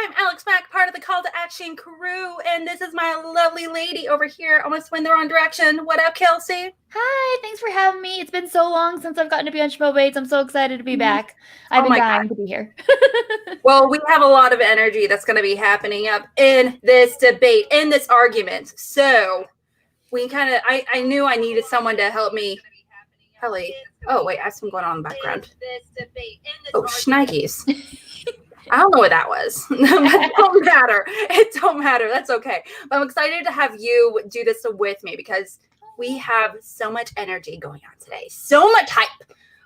I'm Alex Mack, part of the Call to Action crew, and this is my lovely lady over here, almost went the wrong direction. What up, Kelsey? Hi, thanks for having me. It's been so long since I've gotten to be on Schmoebates. I'm so excited to be back. I've been dying to be here. Well, we have a lot of energy that's going to be happening up in this debate, in this argument. So we kind of, I knew I needed someone to help me. Kelly. Oh, wait, I have some going on in the background. Oh, shnikes. I don't know what that was. It don't matter. It don't matter. That's okay. But I'm excited to have you do this with me because we have so much energy going on today. So much hype.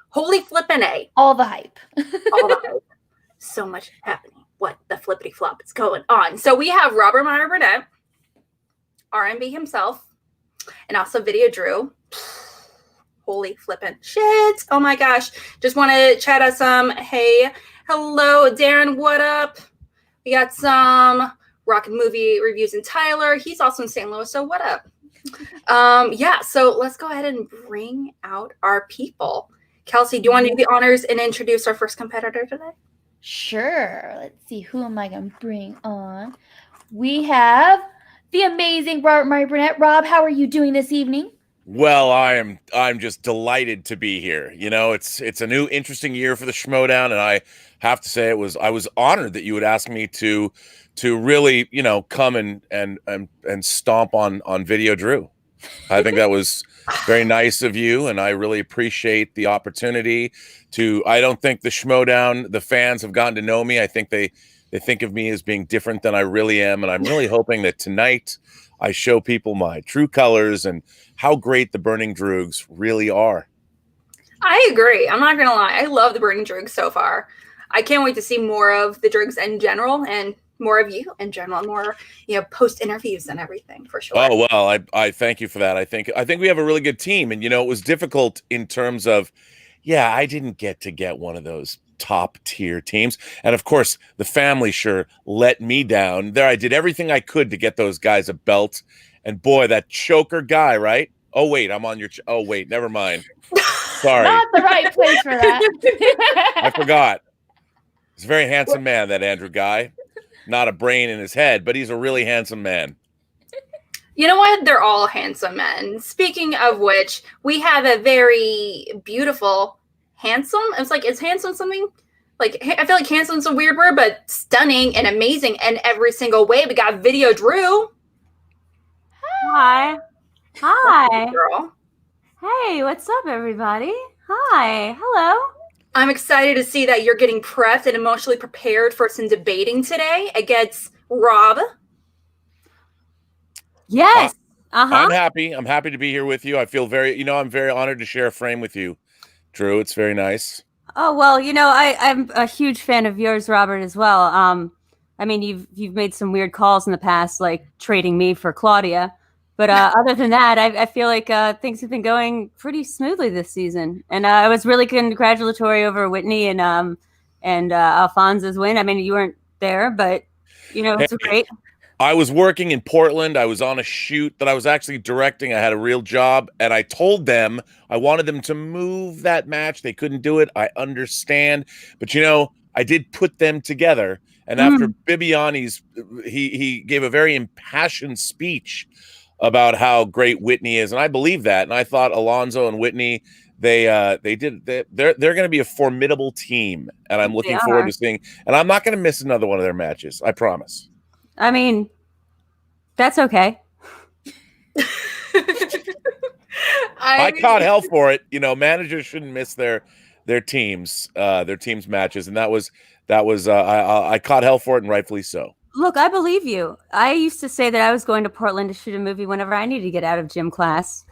Holy flippin' A. All the hype. All the hype. So much happening. What the flippity flop is going on? So we have Robert Meyer Burnett, R&B himself, and also VideoDrew. Holy flippin' shit. Oh my gosh. Just want to chat us some. Hey, hello, Darren. What up? We got some rocket movie reviews in Tyler. He's also in St. Louis. So what up? Yeah, so let's go ahead and bring out our people. Kelsey, do you want to do the honors and introduce our first competitor today? Sure. Let's see. Who am I going to bring on? We have the amazing Robert Meyer Burnett. Rob, how are you doing this evening? Well, I'm just delighted to be here. You know, it's a new interesting year for the Schmoedown, and I have to say I was honored that you would ask me to really, you know, come and stomp on VideoDrew. I think that was very nice of you, and I really appreciate the opportunity to. I don't think the Schmoedown, the fans have gotten to know me. I think they think of me as being different than I really am, and I'm really hoping that tonight I show people my true colors and how great the Burning Droogs really are. I agree. I'm not going to lie. I love the Burning Droogs so far. I can't wait to see more of the Droogs in general and more of you in general, more, you know, post interviews and everything for sure. Oh, well, I thank you for that. I think we have a really good team, and, you know, it was difficult in terms of, yeah, I didn't get one of those top tier teams. And of course, the family sure let me down. There, I did everything I could to get those guys a belt. And boy, that choker guy, right? Oh, wait, I'm on your. Oh, wait, never mind. Sorry. Not the right place for that. I forgot. He's a very handsome man, that Andrew Ghai. Not a brain in his head, but he's a really handsome man. You know what? They're all handsome men. Speaking of which, we have a very beautiful, handsome. It's like, is handsome something? Like, I feel like handsome's a weird word, but stunning and amazing in every single way. We got VideoDrew. Hi. Hi. Girl. Hey, what's up, everybody? Hi. Hello. I'm excited to see that you're getting prepped and emotionally prepared for some debating today against Rob. Yes. I'm happy. I'm happy to be here with you. I feel very, you know, I'm very honored to share a frame with you, Drew. It's very nice. Oh, well, you know, I'm a huge fan of yours, Robert, as well. I mean, you've made some weird calls in the past, like trading me for Claudia. But other than that, I feel like things have been going pretty smoothly this season. And I was really congratulatory over Whitney and Alfonso's win. I mean, you weren't there, but, you know, it's great. I was working in Portland. I was on a shoot that I was actually directing. I had a real job, and I told them I wanted them to move that match. They couldn't do it. I understand. But, you know, I did put them together. And after Bibiani's, he gave a very impassioned speech about how great Whitney is, and I believe that. And I thought Alonzo and Whitney, they're going to be a formidable team, and I'm looking forward to seeing. And I'm not going to miss another one of their matches. I promise. I mean, that's okay. I caught hell for it. You know, managers shouldn't miss their teams matches, and that was I caught hell for it, and rightfully so. Look, I believe you. I used to say that I was going to Portland to shoot a movie whenever I needed to get out of gym class.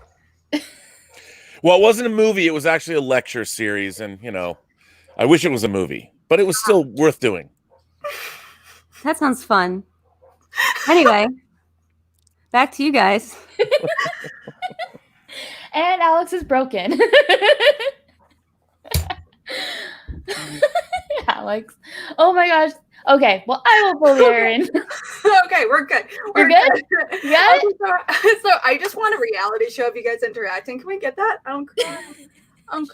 Well, it wasn't a movie. It was actually a lecture series, and, you know, I wish it was a movie, but it was still worth doing. That sounds fun. Anyway, back to you guys. And Alex is broken. Alex. Oh my gosh. Okay, well, I will bully her in. Okay, we're good. We're good? Yeah. So I just want a reality show of you guys interacting. Can we get that? I don't care.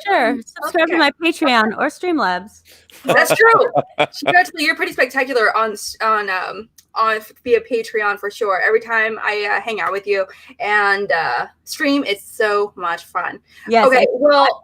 Sure. Subscribe to my Patreon or Streamlabs. That's true. Congratulations, you're pretty spectacular on via Patreon for sure. Every time I hang out with you and stream, it's so much fun. Yes. Okay, well,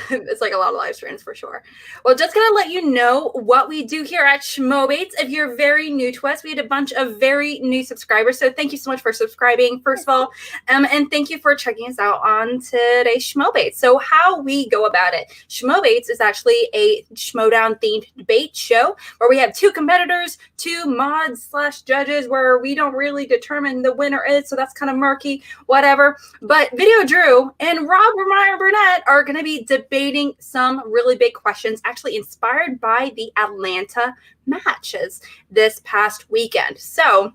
it's like a lot of live streams for sure. Well, just gonna let you know what we do here at Schmoebates. If you're very new to us, we had a bunch of very new subscribers, so thank you so much for subscribing, first of all, and thank you for checking us out on today's Schmoebates. So how we go about it. Schmoebates is actually a Schmoedown themed debate show where we have two competitors, two mods / judges, where we don't really determine the winner is, so that's kind of murky, whatever. But VideoDrew and Meyer Burnett are going to be debating some really big questions, actually inspired by the Atlanta matches this past weekend. So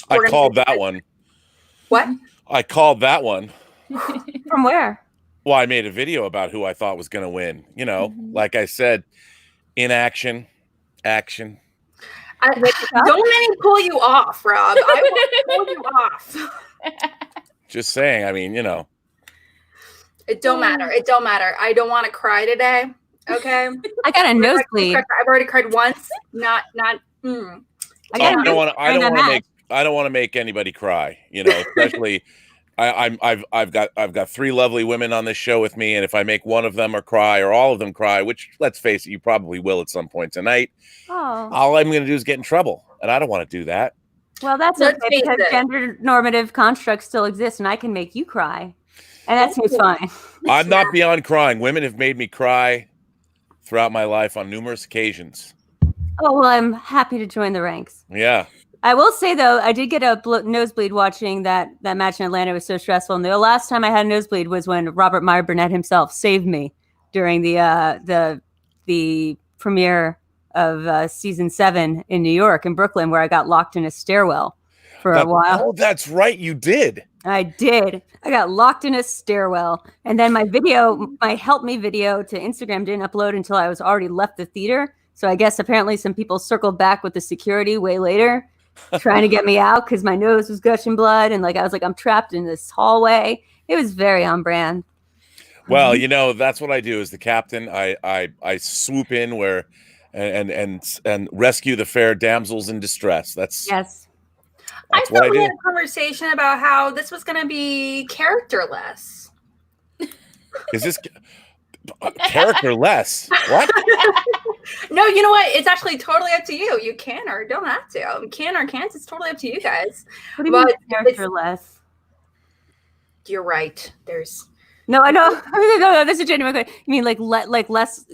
I called that one. What? I called that one. From where? Well, I made a video about who I thought was going to win. You know, like I said, in action. Don't let me pull you off, Rob. I will pull you off. Just saying. I mean, you know. It don't matter. It don't matter. I don't want to cry today. Okay. I got a nosebleed. I've already cried once. Not. I don't want to make anybody cry. You know, especially I've got 3 lovely women on this show with me, and if I make one of them or cry or all of them cry, which let's face it, you probably will at some point tonight. All I'm going to do is get in trouble, and I don't want to do that. Well, that's okay because gender normative constructs still exist, and I can make you cry. And that seems fine. I'm not beyond crying. Women have made me cry throughout my life on numerous occasions. Oh, well, I'm happy to join the ranks. Yeah. I will say, though, I did get a nosebleed watching that match in Atlanta. It was so stressful. And the last time I had a nosebleed was when Robert Meyer Burnett himself saved me during the premiere of season 7 in New York, in Brooklyn, where I got locked in a stairwell for a while. Oh, that's right. You did. I did. I got locked in a stairwell. And then my help me video to Instagram didn't upload until I was already left the theater. So I guess apparently some people circled back with the security way later trying to get me out because my nose was gushing blood. And I was like, I'm trapped in this hallway. It was very on brand. Well, you know, that's what I do as the captain. I swoop in where and rescue the fair damsels in distress. That's I thought we had a conversation about how this was going to be characterless. Is this characterless? What? No, you know what? It's actually totally up to you. You can or don't have to. Can or can't. It's totally up to you guys. What do you mean characterless? You're right. There's no, I know. No, that's a genuine question. You mean less,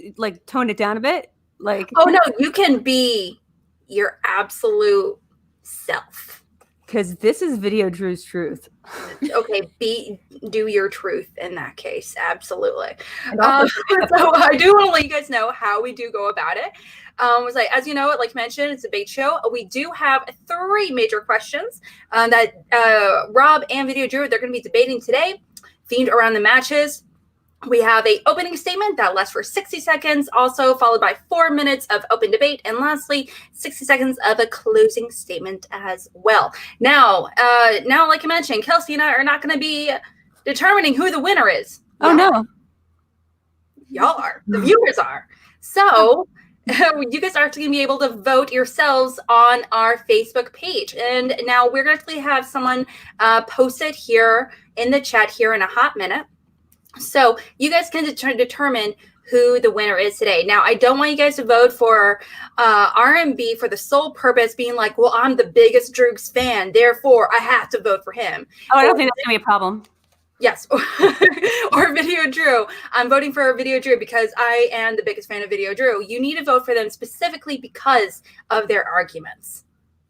tone it down a bit? Oh no, you can be your absolute self. Because this is VideoDrew's truth. Okay, do your truth in that case. Absolutely. So I do want to let you guys know how we do go about it. As you know, like mentioned, it's a debate show. We do have 3 major questions that Rob and VideoDrew, they're going to be debating today, themed around the matches. We have an opening statement that lasts for 60 seconds, also followed by 4 minutes of open debate, and lastly, 60 seconds of a closing statement as well. Now, like I mentioned, Kelsey and I are not going to be determining who the winner is. Oh, no. Y'all are. The viewers are. So you guys are actually going to be able to vote yourselves on our Facebook page. And now we're going to actually have someone post it here in the chat here in a hot minute. So you guys can determine who the winner is today. Now, I don't want you guys to vote for R&B for the sole purpose being like, well, I'm the biggest Droogs fan, therefore I have to vote for him. Oh, I don't think that's going to be a problem. Yes. Or VideoDrew. I'm voting for VideoDrew because I am the biggest fan of VideoDrew. You need to vote for them specifically because of their arguments.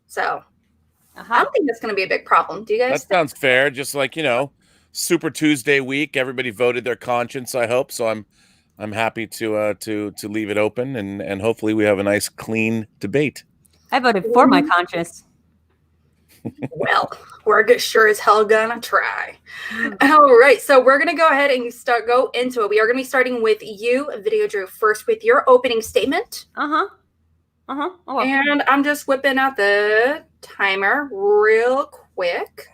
So I don't think that's going to be a big problem. Do you guys? That sounds fair. Just like, you know, Super Tuesday week, everybody voted their conscience, I hope. So I'm happy to leave it open and hopefully we have a nice clean debate. I voted for my conscience. Well, we're sure as hell gonna try. All right, so we're gonna go ahead and go into it. We are gonna be starting with you, VideoDrew, first with your opening statement. Oh. And I'm just whipping out the timer real quick.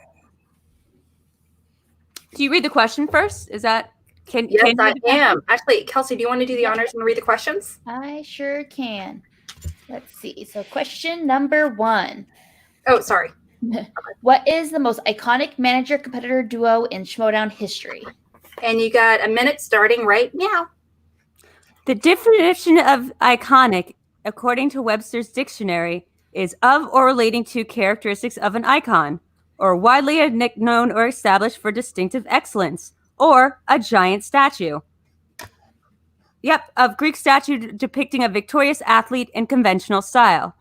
Do you read the question first? Is that Yes, I am. Actually, Kelsey, do you want to do the honors and read the questions? I sure can. Let's see. So question number 1. Oh, sorry. What is the most iconic manager-competitor duo in Schmoedown history? And you got a minute starting right now. The definition of iconic, according to Webster's dictionary, is of or relating to characteristics of an icon, or widely known or established for distinctive excellence, or a giant statue. Yep, of Greek statue depicting a victorious athlete in conventional style.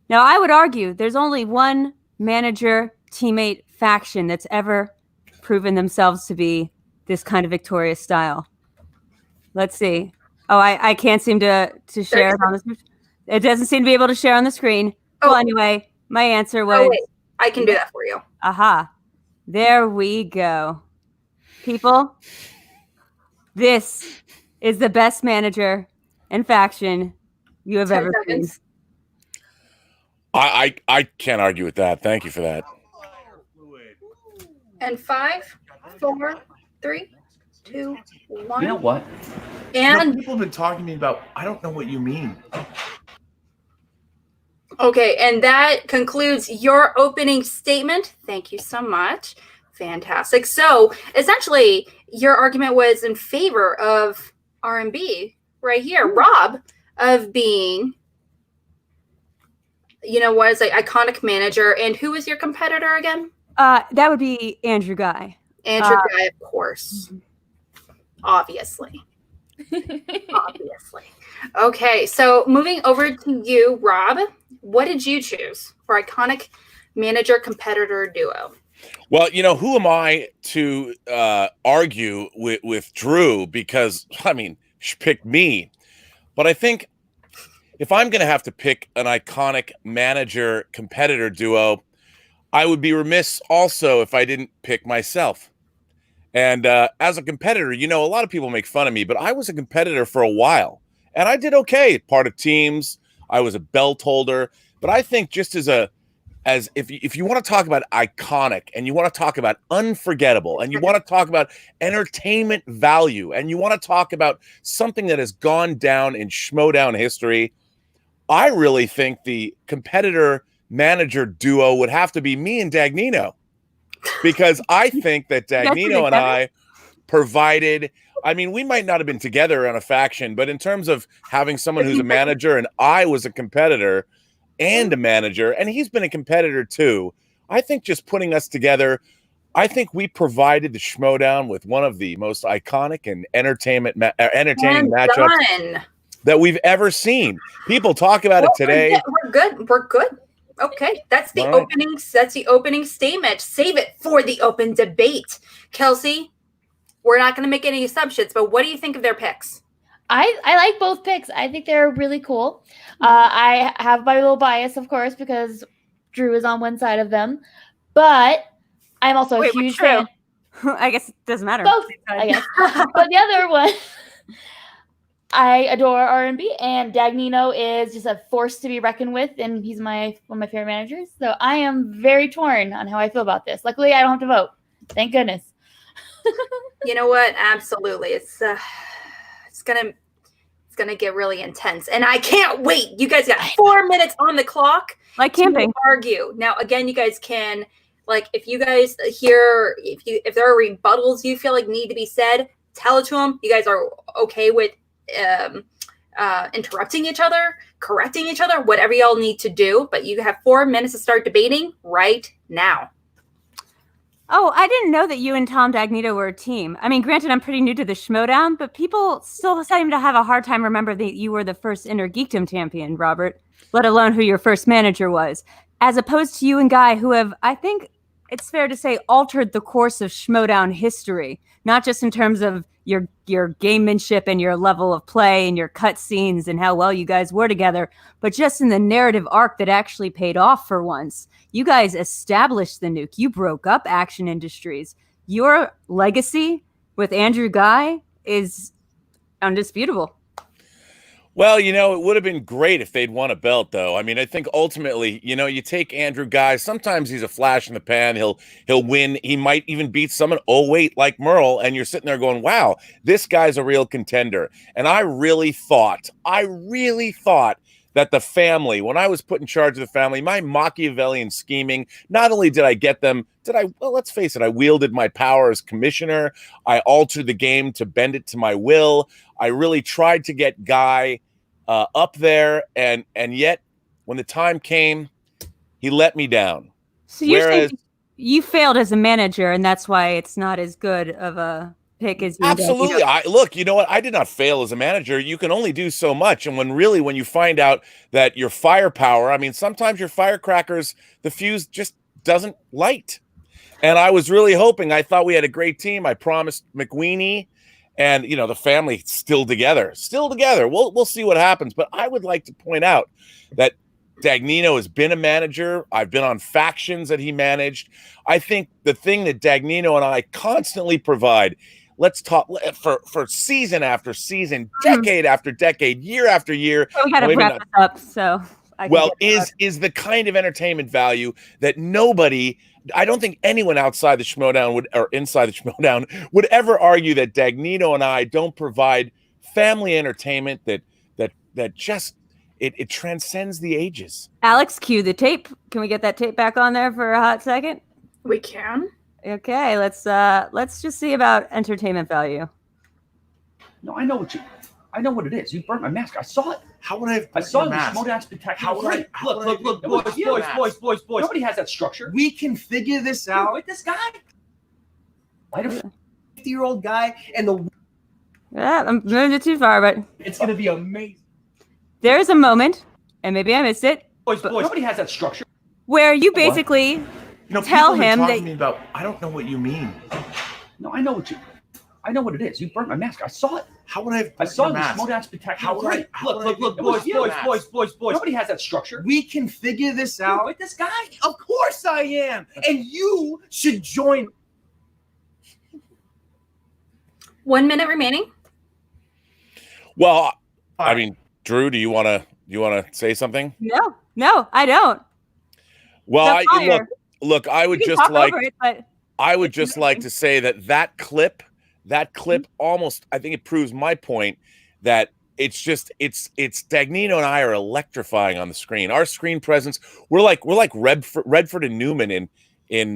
Now, I would argue there's only one manager teammate faction that's ever proven themselves to be this kind of victorious style. Let's see. Oh, I can't seem to share it on the screen. It doesn't seem to be able to share on the screen. Oh. Well, anyway, my answer was... Oh, wait. I can do that for you. Aha. There we go. People, this is the best manager and faction you have ever seen. I can't argue with that. Thank you for that. And 5, 4, 3, 2, 1. You know what? And people have been talking to me about, I don't know what you mean. Okay, and that concludes your opening statement. Thank you so much. Fantastic. So essentially, your argument was in favor of R&B right here. Rob of being, was an iconic manager. And who was your competitor again? That would be Andrew Ghai. Andrew Ghai, of course. Obviously. Obviously. Okay, so moving over to you, Rob. What did you choose for iconic manager-competitor duo? Well, who am I to argue with Drew? Because, she picked me. But I think if I'm going to have to pick an iconic manager-competitor duo, I would be remiss also if I didn't pick myself. And as a competitor, a lot of people make fun of me, but I was a competitor for a while. And I did okay, part of teams. I was a belt holder. But I think just if you want to talk about iconic and you want to talk about unforgettable and you want to talk about entertainment value and you want to talk about something that has gone down in Schmoedown history, I really think the competitor manager duo would have to be me and Dagnino, because I think that Dagnino and I provided, we might not have been together on a faction, but in terms of having someone who's a manager and I was a competitor and a manager, and he's been a competitor too, I think just putting us together, I think we provided the Schmoedown with one of the most iconic and entertaining matchups that we've ever seen. People talk about it today. We're good. Okay, that's the opening. That's the opening statement. Save it for the open debate. Kelsey, we're not going to make any assumptions, but what do you think of their picks? I like both picks. I think they're really cool. I have my little bias, of course, because Drew is on one side of them, but I'm also a huge fan. I guess it doesn't matter. Both, I guess. But the other one, I adore R&B, and Dagnino is just a force to be reckoned with, and he's one of my favorite managers. So I am very torn on how I feel about this. Luckily, I don't have to vote. Thank goodness. You know what? Absolutely, it's gonna get really intense, and I can't wait. You guys got 4 minutes on the clock. Like camping. Argue now. Again, you guys can, if you guys hear, if there are rebuttals you feel like need to be said, tell it to them. You guys are okay with interrupting each other, correcting each other, whatever y'all need to do, but you have 4 minutes to start debating right now. Oh, I didn't know that you and Tom Dagnino were a team. Granted, I'm pretty new to the Schmoedown, but people still seem to have a hard time remember that you were the first Inner Geekdom champion, Robert, let alone who your first manager was, as opposed to you and Ghai, who have, I think it's fair to say, altered the course of Schmoedown history, not just in terms of your gamemanship and your level of play and your cut scenes and how well you guys were together, but just in the narrative arc that actually paid off for once. You guys established the nuke. You broke up Action Industries. Your legacy with Andrew Ghai is undisputable. Well, it would have been great if they'd won a belt, though. I mean, I think ultimately, you take Andrew Ghai. Sometimes he's a flash in the pan. He'll win. He might even beat someone. Oh wait, like Merle, and you're sitting there going, "Wow, this guy's a real contender." And I really thought that the family, when I was put in charge of the family, my Machiavellian scheming, not only did I get them, well, let's face it, I wielded my power as commissioner. I altered the game to bend it to my will. I really tried to get Ghai up there, and yet when the time came, he let me down. So you're saying you failed as a manager, and that's why it's not as good of a pick as you. Absolutely. Look, you know what? I did not fail as a manager. You can only do so much, and when you find out that your firepower, I mean, sometimes your firecrackers, the fuse just doesn't light. And I was really hoping. I thought we had a great team. I promised McWeeny. And, the family still together. We'll see what happens. But I would like to point out that Dagnino has been a manager. I've been on factions that he managed. I think the thing that Dagnino and I constantly provide, let's talk for season after season, decade after decade, year after year. So we got to wrap this up. So, is the kind of entertainment value that I don't think anyone outside the Schmoedown or inside the Schmoedown would ever argue that Dagnino and I don't provide family entertainment that just it transcends the ages. Alex, cue the tape. Can we get that tape back on there for a hot second? We can. Okay, let's just see about entertainment value. No, I know what it is. You burnt my mask. I saw it. How would I have? I saw the Schmoedown spectacular. Look, boys. Nobody has that structure. We can figure this out. With this guy, why a 50-year-old guy and the. Yeah, I'm moving it too far, but it's gonna be amazing. There is a moment, and maybe I missed it. Boys, nobody has that structure. Where you basically tell him that. About, I don't know what you mean. No, I know what it is. You burnt my mask. I saw it. How would I have? I saw the Schmoedown spectacular. Look, boys. Nobody has that structure. We can figure this out. With this guy? Of course I am. And you should join. 1 minute remaining. Well, I mean, Drew, do you want to say something? No, I don't. Well, look, I would just like to say that clip almost, I think it proves my point that it's Dagnino and I are electrifying on the screen. Our screen presence, we're like Redford and Newman in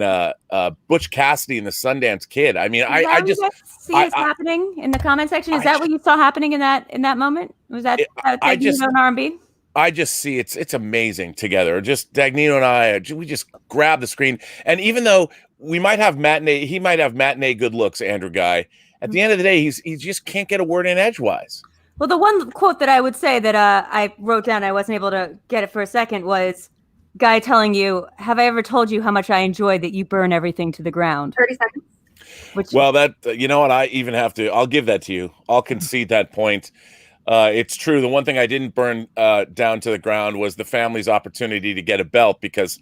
Butch Cassidy and the Sundance Kid. I mean, I just see it happening in the comment section. Is that what you saw happening in that moment? Was that Dagnino and R&B? I just see it's amazing together. Just Dagnino and I, we just grab the screen. And even though he might have matinee good looks, Andrew Ghai, at the end of the day, he just can't get a word in edgewise. Well, the one quote that I would say that I wrote down, I wasn't able to get it for a second, was Ghai telling you, "Have I ever told you how much I enjoy that you burn everything to the ground?" 30 seconds. Well, that you know what, I'll give that to you. I'll concede that point. It's true. The one thing I didn't burn down to the ground was the family's opportunity to get a belt because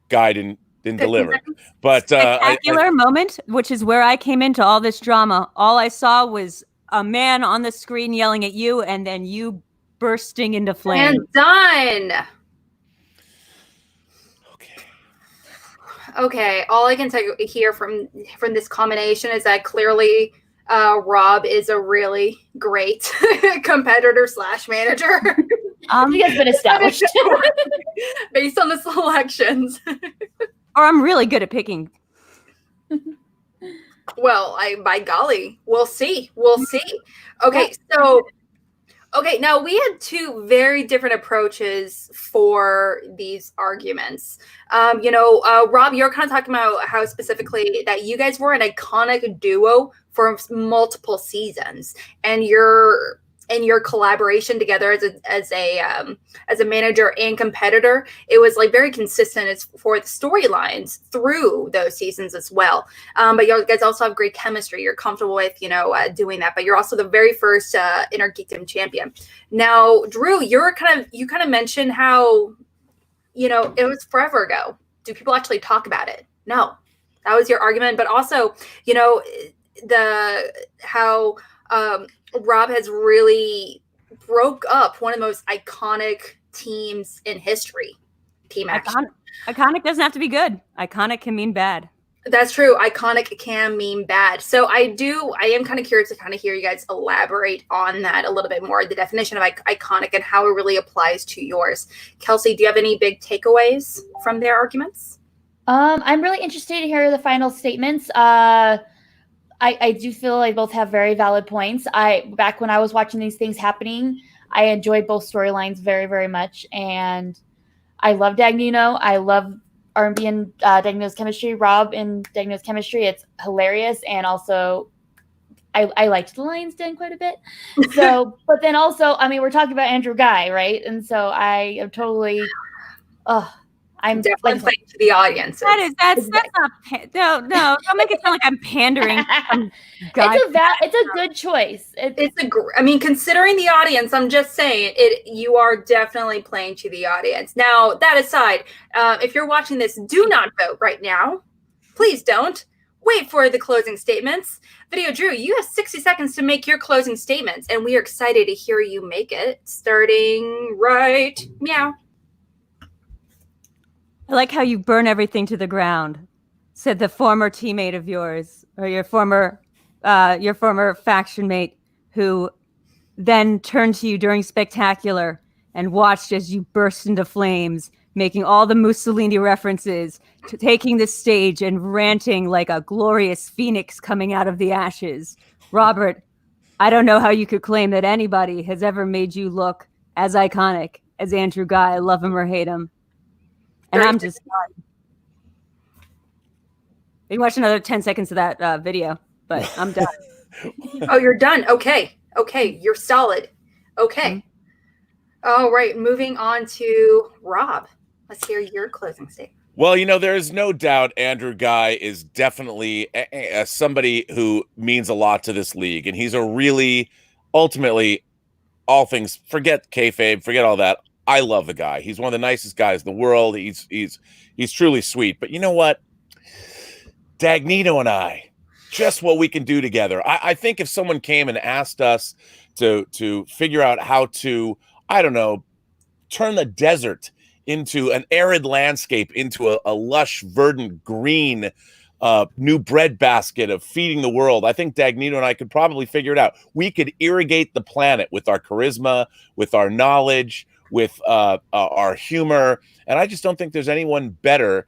Ghai didn't deliver. But spectacular moment, which is where I came into all this drama. All I saw was a man on the screen yelling at you, and then you bursting into flames. And done. Okay. All I can hear from this combination is that clearly Rob is a really great competitor / manager. He has been established based on the selections. Or I'm really good at picking. Well, by golly, we'll see. Okay, now we had two very different approaches for these arguments. Rob, you're kind of talking about how specifically that you guys were an iconic duo for multiple seasons, and your collaboration together as a manager and competitor, it was like very consistent as for the storylines through those seasons as well. But you guys also have great chemistry. You're comfortable with doing that. But you're also the very first Inner Geekdom champion. Now, Drew, you kind of mentioned how it was forever ago. Do people actually talk about it? No, that was your argument. But also, how Rob has really broke up one of the most iconic teams in history. Team action. Iconic doesn't have to be good. Iconic can mean bad. That's true. Iconic can mean bad. So I am kind of curious to kind of hear you guys elaborate on that a little bit more, the definition of iconic and how it really applies to yours. Kelsey, do you have any big takeaways from their arguments? I'm really interested to hear the final statements. I do feel they both have very valid points. Back when I was watching these things happening, I enjoyed both storylines very, very much. And I love Dagnino. I love R&B and Dagnino's chemistry. Rob and Dagnino's chemistry. It's hilarious. And also, I liked the Lions Den quite a bit. So, but then also, I mean, we're talking about Andrew Ghai, right? And so I am totally, I'm definitely playing to the audience. That's not no, don't make it sound like I'm pandering. It's a good choice. I mean, considering the audience, I'm just saying you are definitely playing to the audience. Now, that aside, if you're watching this, do not vote right now. Please don't. Wait for the closing statements. VideoDrew, you have 60 seconds to make your closing statements, and we are excited to hear you make it. Starting right meow. I like how you burn everything to the ground, said the former teammate of yours, or your former faction mate, who then turned to you during Spectacular and watched as you burst into flames, making all the Mussolini references, taking the stage and ranting like a glorious phoenix coming out of the ashes. Robert, I don't know how you could claim that anybody has ever made you look as iconic as Andrew Ghai. Love him or hate him. And I'm just done. You can watch another 10 seconds of that video, but I'm done. Oh, you're done. Okay. You're solid. Okay. Mm-hmm. All right. Moving on to Rob. Let's hear your closing statement. Well, there is no doubt Andrew Ghai is definitely somebody who means a lot to this league. And he's a really, ultimately, all things, forget kayfabe, forget all that. I love the guy. He's one of the nicest guys in the world. He's truly sweet. But you know what? Dagnino and I, just what we can do together. I think if someone came and asked us to figure out how to, I don't know, turn the desert into an arid landscape, into a lush, verdant, green, new breadbasket of feeding the world, I think Dagnino and I could probably figure it out. We could irrigate the planet with our charisma, with our knowledge, with our humor, and I just don't think there's anyone better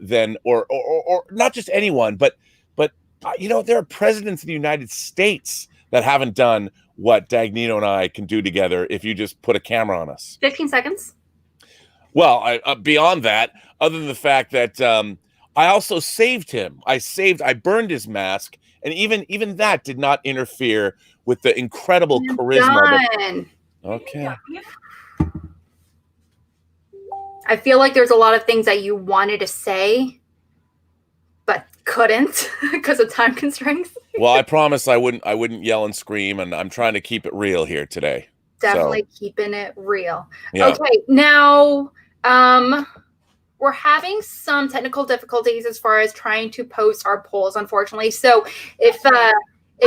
than, or not just anyone, but there are presidents of the United States that haven't done what Dagnino and I can do together if you just put a camera on us. 15 seconds. Well, beyond that, other than the fact that I also saved him. I burned his mask, and even that did not interfere with the incredible charisma. Okay. I feel like there's a lot of things that you wanted to say, but couldn't because of time constraints. Well, I promise I wouldn't yell and scream, and I'm trying to keep it real here today. Definitely keeping it real. Yeah. Okay, now we're having some technical difficulties as far as trying to post our polls, unfortunately. So if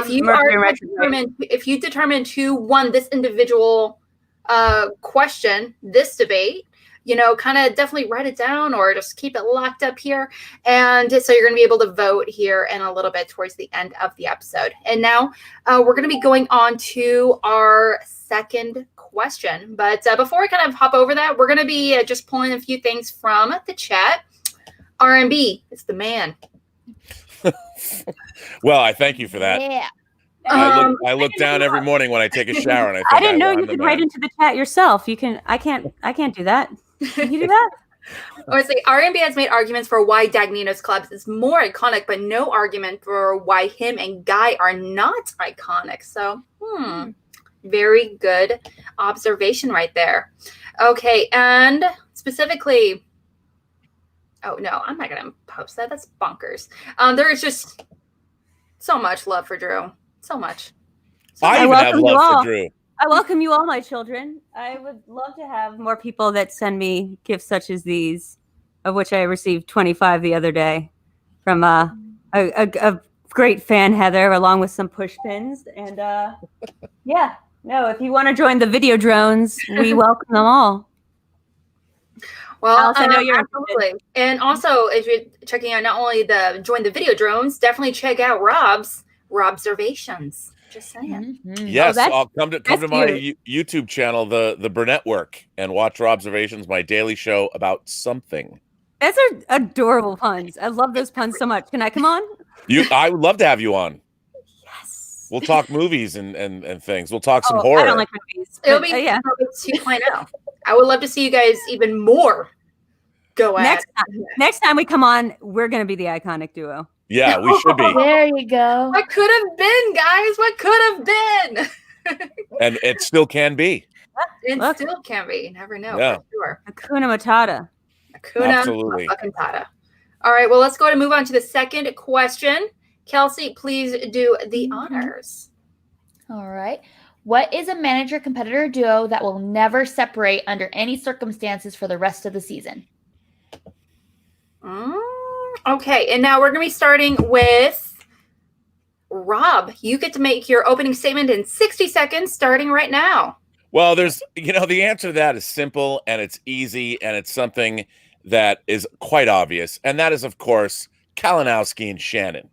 you determine who won this individual question, this debate, kind of definitely write it down or just keep it locked up here. And so you're going to be able to vote here in a little bit towards the end of the episode. And now we're going to be going on to our second question. But before we kind of hop over that, we're going to be just pulling a few things from the chat. R&B, it's the man. Well, I thank you for that. Yeah. I look down every morning when I take a shower, and I didn't know you could write into the chat yourself. You can. I can't do that. Can you do that? Honestly, R&B has made arguments for why Dagnino's clubs is more iconic, but no argument for why him and Ghai are not iconic. So, very good observation right there. Okay, and specifically, oh no, I'm not gonna post that. That's bonkers. There is just so much love for Drew. So much. I even have love for Drew. I welcome you all, my children. I would love to have more people that send me gifts such as these, of which I received 25 the other day from a great fan, Heather, along with some push pins. And yeah, No, if you want to join the video drones, we welcome them all. Well, Alice, I know you're absolutely. And also, if you're checking out not only the join the video drones, definitely check out Rob's Robservations. Just saying. Mhm. Yes, that's- I'll come to that's my cute. YouTube channel, the Burnett Work, and watch Robservations, my daily show about something. Those are adorable puns. I love those puns so much. Can I come on? I would love to have you on. Yes. We'll talk movies and things. We'll talk some Oh, horror. I don't like movies. It'll but, be yeah. 2.0. I would love to see you guys even more go at. Next time we come on, we're going to be the iconic duo. Yeah, we should be. There you go. What could have been, guys? What could have been? And it still can be. It Look. still can be. You never know. Yeah. For sure. Hakuna Matata. Hakuna Absolutely. fucking Tata. All right, well, let's go ahead and move on to the second question. Kelsey, please do the honors. All right. What is a manager-competitor duo that will never separate under any circumstances for the rest of the season? Okay, and now we're going to be starting with Rob. You get to make your opening statement in 60 seconds, starting right now. Well, the answer to that is simple and it's easy and it's something that is quite obvious. And that is, of course, Kalinowski and Shannon.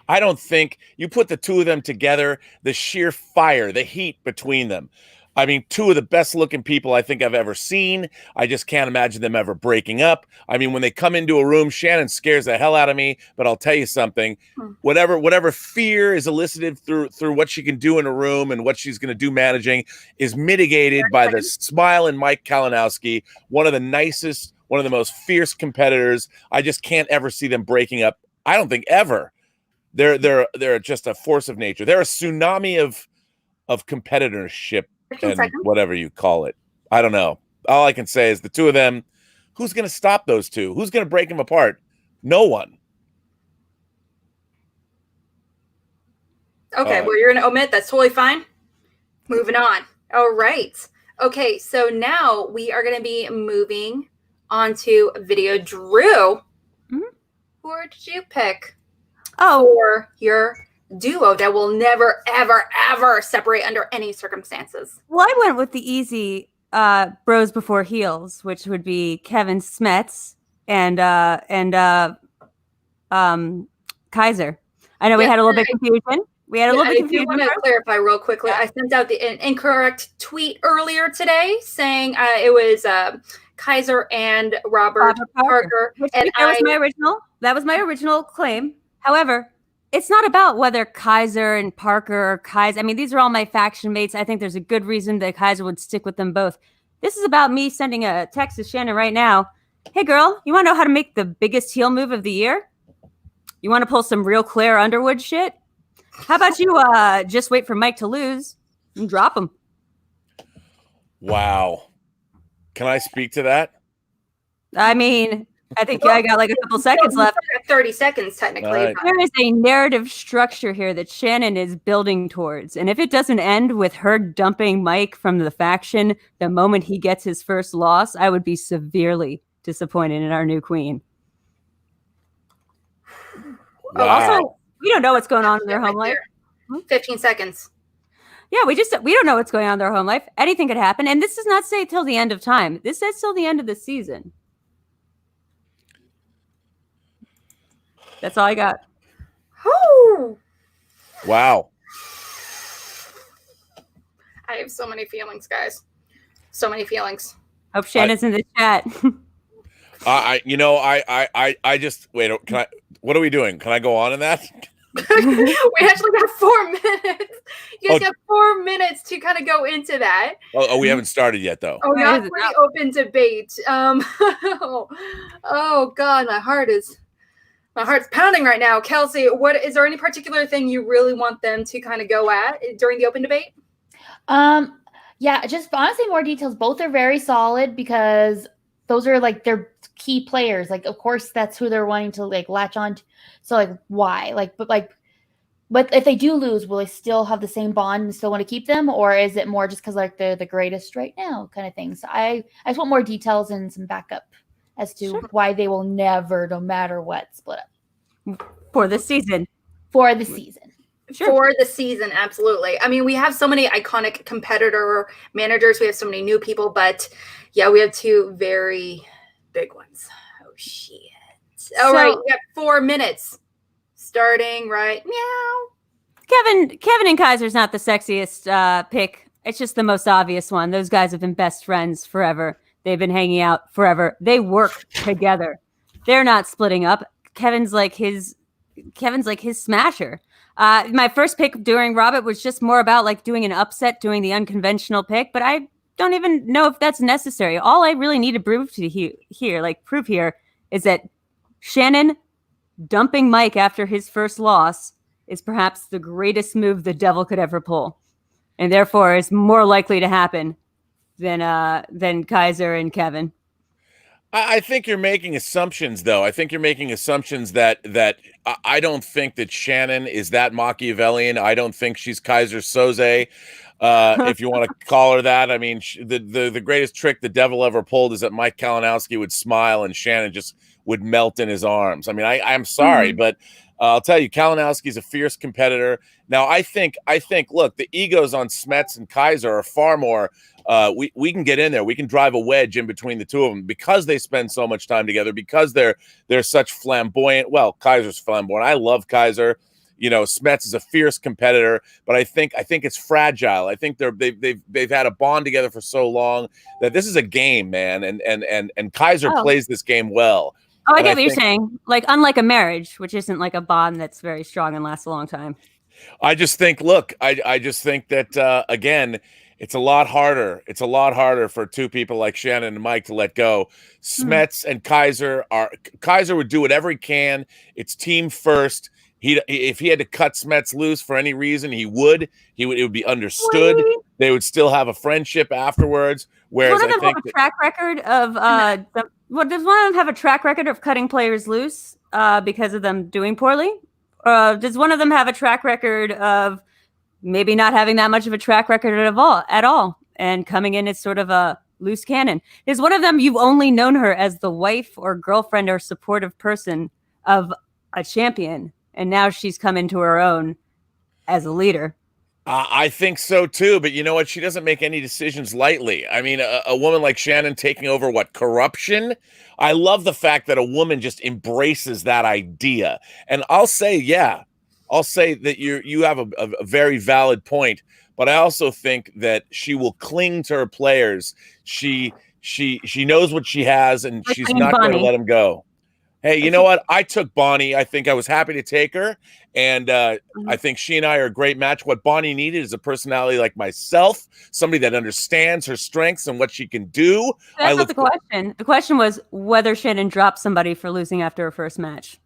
I don't think you put the two of them together, the sheer fire, the heat between them. I mean, two of the best looking people I think I've ever seen. I just can't imagine them ever breaking up. I mean, when they come into a room, Shannon scares the hell out of me, but I'll tell you something, whatever fear is elicited through what she can do in a room and what she's going to do managing is mitigated by the smile in Mike Kalinowski, one of the nicest, one of the most fierce competitors. I just can't ever see them breaking up. I don't think ever. They're just a force of nature. They're a tsunami of competitorship and whatever you call it. I don't know. All I can say is the two of them, who's going to stop those two? Who's going to break them apart? No one. Okay, well, you're going to omit. That's totally fine. Moving on. All right. Okay, so now we are going to be moving on to VideoDrew. Who did you pick for your duo that will never, ever, ever separate under any circumstances? Well, I went with the easy bros before heels, which would be Kevin Smets and Kaiser. I know we had a little bit of confusion. I want to clarify real quickly. I sent out an incorrect tweet earlier today saying it was Kaiser and Robert Parker. That was my original claim. However, it's not about whether Kaiser and Parker or Kaiser. I mean, these are all my faction mates. I think there's a good reason that Kaiser would stick with them both. This is about me sending a text to Shannon right now. Hey, girl, you want to know how to make the biggest heel move of the year? You want to pull some real Claire Underwood shit? How about you just wait for Mike to lose and drop him? Wow. Can I speak to that? I mean, I think I got like a couple seconds left. 30 seconds, technically. Right. There is a narrative structure here that Shannon is building towards. And if it doesn't end with her dumping Mike from the faction the moment he gets his first loss, I would be severely disappointed in our new queen. Wow. Also, we don't know what's going on in their home life. 15 seconds. Yeah, we don't know what's going on in their home life. Anything could happen. And this does not say till the end of time. This says till the end of the season. That's all I got. Oh, Wow. I have so many feelings, guys. So many feelings. Hope Shannon's in the chat. I just wait. Can I? What are we doing? Can I go on in that? We actually got 4 minutes. You guys got 4 minutes to kind of go into that. Oh, we haven't started yet, though. Oh, not pretty open debate. Oh God, my heart's pounding right now. Kelsey, is there any particular thing you really want them to kind of go at during the open debate? Yeah, just honestly more details. Both are very solid because those are like their key players. Like, of course, that's who they're wanting to like latch on to. So like, why? But if they do lose, will they still have the same bond and still want to keep them, or is it more just because like they're the greatest right now kind of thing? So I just want more details and some backup as to why they will never, no matter what, split up For the season. for the season. for the season, absolutely. I mean, we have so many iconic competitor managers. We have so many new people, but yeah, we have two very big ones. Oh, shit. All right, we have 4 minutes starting right now. Kevin and Kaiser's not the sexiest pick. It's just the most obvious one. Those guys have been best friends forever. They've been hanging out forever. They work together. They're not splitting up. Kevin's like his smasher. My first pick during Robert was just more about like doing an upset, doing the unconventional pick, but I don't even know if that's necessary. All I really need to prove here is that Shannon dumping Mike after his first loss is perhaps the greatest move the devil could ever pull, and therefore is more likely to happen than Kaiser and Kevin. I think you're making assumptions, though. I think you're making assumptions that I don't think that Shannon is that Machiavellian. I don't think she's Kaiser Soze, if you want to call her that. I mean, the greatest trick the devil ever pulled is that Mike Kalinowski would smile and Shannon just would melt in his arms. I mean, I'm sorry, but I'll tell you, Kalinowski's a fierce competitor. Now, I think, look, the egos on Smets and Kaiser are far more. We can get in there. We can drive a wedge in between the two of them because they spend so much time together, because they're such flamboyant. Well, Kaiser's flamboyant. I love Kaiser. You know, Smets is a fierce competitor, but I think it's fragile. I think they've had a bond together for so long that this is a game, man. And Kaiser plays this game well. Oh, I get what you're saying. Like, unlike a marriage, which isn't like a bond that's very strong and lasts a long time. I just think, look, I just think that, again, it's a lot harder. It's a lot harder for two people like Shannon and Mike to let go. Smets and Kaiser would do whatever he can. It's team first. If he had to cut Smets loose for any reason, it would be understood. Really? They would still have a friendship afterwards. Whereas does one of them have a track record of does one of them have a track record of cutting players loose because of them doing poorly? Does one of them have a track record of maybe not having that much of a track record at all and coming in as sort of a loose cannon? Is one of them, you've only known her as the wife or girlfriend or supportive person of a champion, and now she's come into her own as a leader? I think so too, but you know what? She doesn't make any decisions lightly. I mean, a woman like Shannon taking over corruption? I love the fact that a woman just embraces that idea. And I'll say that you have a very valid point, but I also think that she will cling to her players. She knows what she has, and she's not going to let them go. Hey, you know what? I took Bonnie. I think I was happy to take her, and I think she and I are a great match. What Bonnie needed is a personality like myself, somebody that understands her strengths and what she can do. That's not the question. The question was whether Shannon dropped somebody for losing after her first match.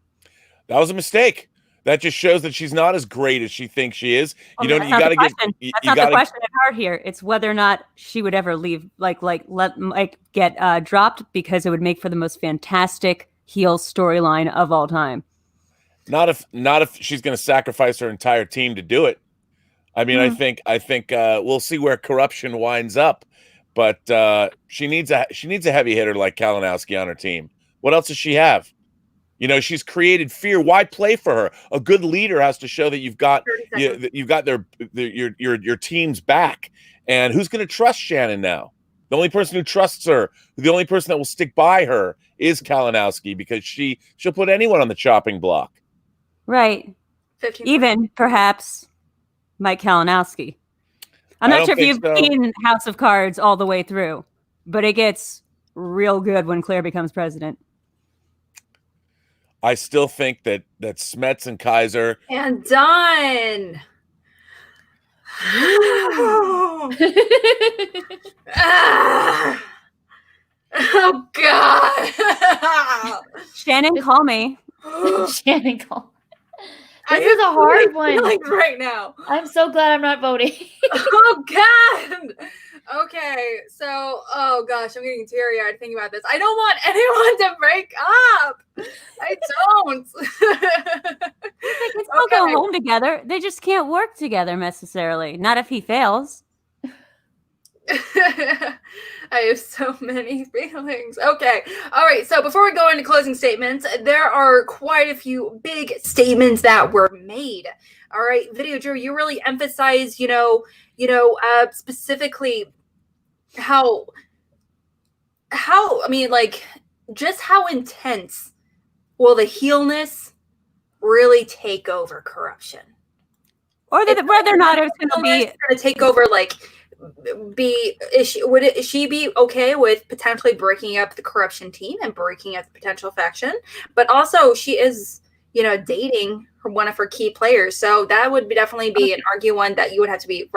That was a mistake. That just shows that she's not as great as she thinks she is. You got to get. That's not the question at heart here. It's whether or not she would ever leave, let Mike get dropped, because it would make for the most fantastic heel storyline of all time. Not if she's going to sacrifice her entire team to do it. I mean, I think we'll see where corruption winds up, but she needs a heavy hitter like Kalinowski on her team. What else does she have? You know, she's created fear. Why play for her? A good leader has to show that you've got your team's back. And who's going to trust Shannon now? The only person who trusts her, the only person that will stick by her, is Kalinowski, because she'll put anyone on the chopping block. Right. 15. Even perhaps Mike Kalinowski. I'm not sure if you've seen House of Cards all the way through, but it gets real good when Claire becomes president. I still think that Smets and Kaiser and done. Oh God! Shannon, call me. Shannon, call. This is a hard one. Right now. I'm so glad I'm not voting. Oh God! Okay, so oh gosh, I'm getting teary-eyed thinking about this. I don't want anyone to break up. I don't. They can still go home together. They just can't work together necessarily. Not if he fails. I have so many feelings. Okay. All right. So before we go into closing statements, there are quite a few big statements that were made. All right. VideoDrew, you really emphasize, specifically how, I mean, like, just how intense will the heelness really take over corruption? Or whether or not it's going to be going to take over, like, would she be okay with potentially breaking up the corruption team and breaking up the potential faction? But also, she is, dating one of her key players, so that would definitely be an one that you would have to be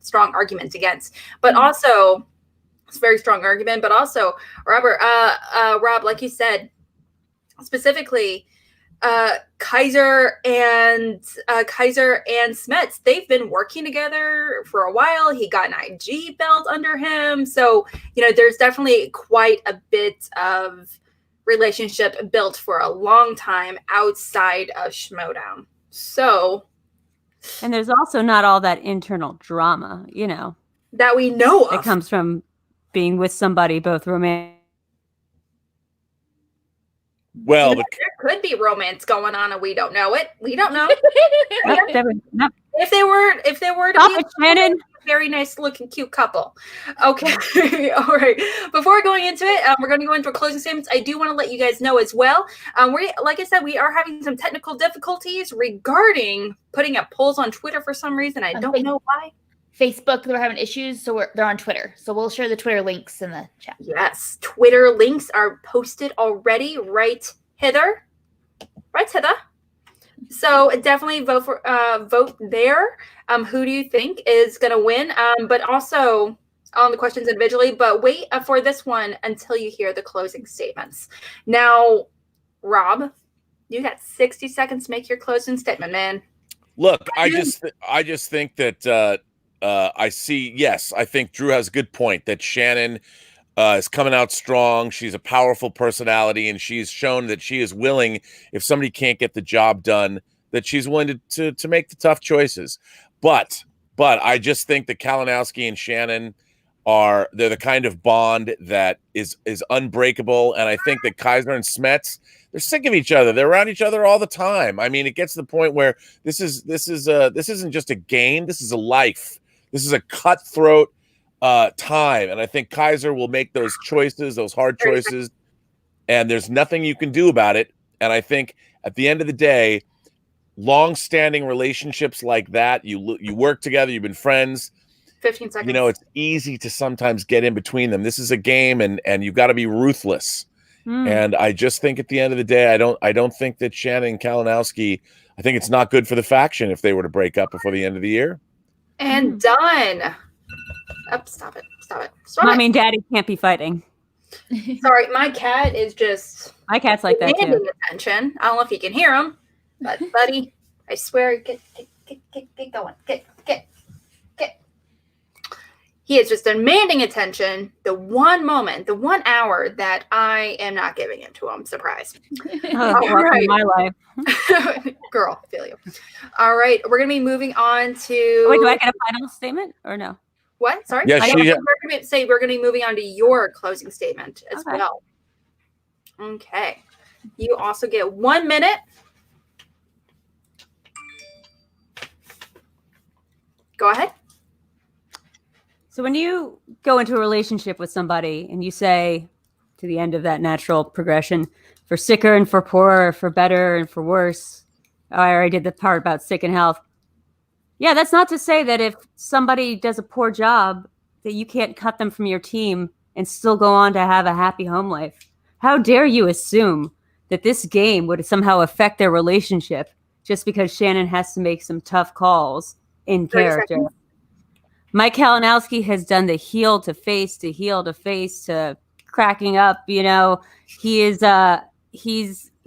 strong arguments against. But also, it's a very strong argument. But also, Rob, like you said, specifically, Kaiser and Smets, they've been working together for a while. He got an IG belt under him, so there's definitely quite a bit of relationship built for a long time outside of Schmoedown. So, and there's also not all that internal drama, that we know of. It comes from being with somebody, both romantic. Well, there could be romance going on, and we don't know it. We don't know. No. If they were to be Shannon. a very nice looking, cute couple. Okay. All right. Before going into it, we're going to go into our closing statements. I do want to let you guys know as well. Like I said, we are having some technical difficulties regarding putting up polls on Twitter for some reason. I don't know why. Facebook, they're having issues, so they're on Twitter. So we'll share the Twitter links in the chat. Yes, Twitter links are posted already, right hither. So definitely vote there. Who do you think is going to win? But also on the questions individually. But wait for this one until you hear the closing statements. Now, Rob, you got 60 seconds to make your closing statement, man. Look, I just think that. I think Drew has a good point that Shannon is coming out strong. She's a powerful personality, and she's shown that she is willing, if somebody can't get the job done, that she's willing to make the tough choices. But I just think that Kalinowski and Shannon they're the kind of bond that is unbreakable. And I think that Kaiser and Smets, they're sick of each other. They're around each other all the time. I mean, it gets to the point where this isn't just a game. This is a life. This is a cutthroat time. And I think Kaiser will make those choices, those hard choices, and there's nothing you can do about it. And I think at the end of the day, long-standing relationships like that, you work together, you've been friends. 15 seconds. It's easy to sometimes get in between them. This is a game, and you've got to be ruthless. And I just think at the end of the day, I don't think that Shannon and Kalinowski, I think it's not good for the faction if they were to break up before the end of the year. And done. Oh, stop it. Mommy and Daddy can't be fighting. Sorry, my cat is just... My cat's like that too. Attention. I don't know if you can hear him, but buddy, I swear, get going. Get. He is just demanding attention the 1 moment, the 1 hour that I am not giving it to him. Surprise. All right. My life. Girl, I feel you. All right. We're going to be moving on to... Wait, do I get a final statement or no? What? Sorry? Yeah, we're going to be moving on to your closing statement as well. Okay. You also get 1 minute. Go ahead. So when you go into a relationship with somebody and you say to the end of that natural progression, for sicker and for poorer, for better and for worse, I already did the part about sick and health. Yeah, that's not to say that if somebody does a poor job that you can't cut them from your team and still go on to have a happy home life. How dare you assume that this game would somehow affect their relationship just because Shannon has to make some tough calls in character. Seconds. Mike Kalinowski has done the heel to face to cracking up. He's a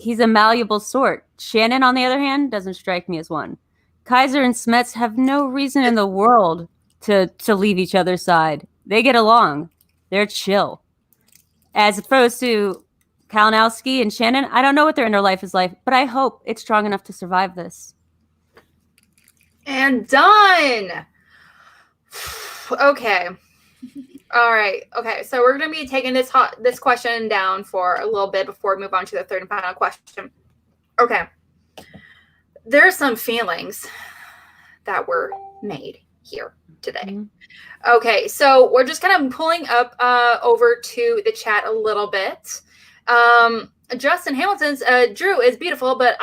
malleable sort. Shannon, on the other hand, doesn't strike me as one. Kaiser and Smets have no reason in the world to leave each other's side. They get along. They're chill. As opposed to Kalinowski and Shannon, I don't know what their inner life is like, but I hope it's strong enough to survive this. And done. Okay. All right. Okay. So we're going to be taking this question down for a little bit before we move on to the third and final question. Okay. There are some feelings that were made here today. Mm-hmm. Okay. So we're just kind of pulling up over to the chat a little bit. Justin Hamilton's Drew is beautiful, but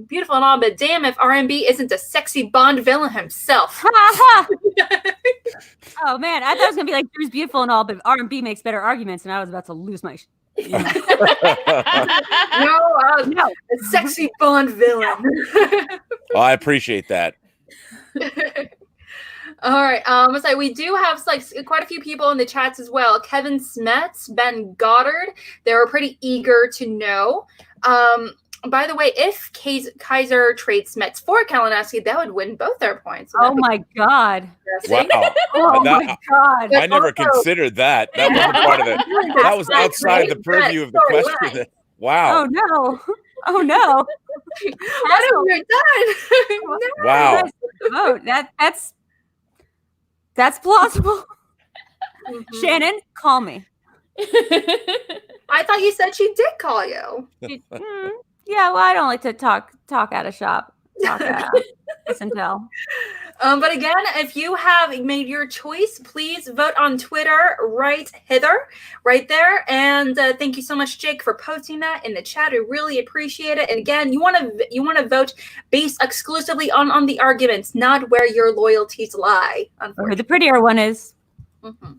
beautiful and all, but damn if R&B isn't a sexy Bond villain himself. Oh man, I thought it was gonna be like Drew's beautiful and all, but R&B makes better arguments, and I was about to lose my. No, a sexy Bond villain. Well, I appreciate that. All right. So we do have quite a few people in the chats as well. Kevin Smets, Ben Goddard. They were pretty eager to know. By the way, if Kaiser trades Smets for Kalinowski, that would win both their points. Oh my God! Wow! Oh my God! I never considered that. That wasn't part of it. That was outside the purview of the question. Wow! Oh no! Oh no! Wow! Oh, that's plausible. Mm-hmm. Shannon, call me. I thought you said she did call you. Yeah, well, I don't like to talk out of shop. Talk listen tell. But again, if you have made your choice, please vote on Twitter right there. And thank you so much, Jake, for posting that in the chat. I really appreciate it. And again, you want to vote based exclusively on the arguments, not where your loyalties lie. Or the prettier one is. Mm-hmm.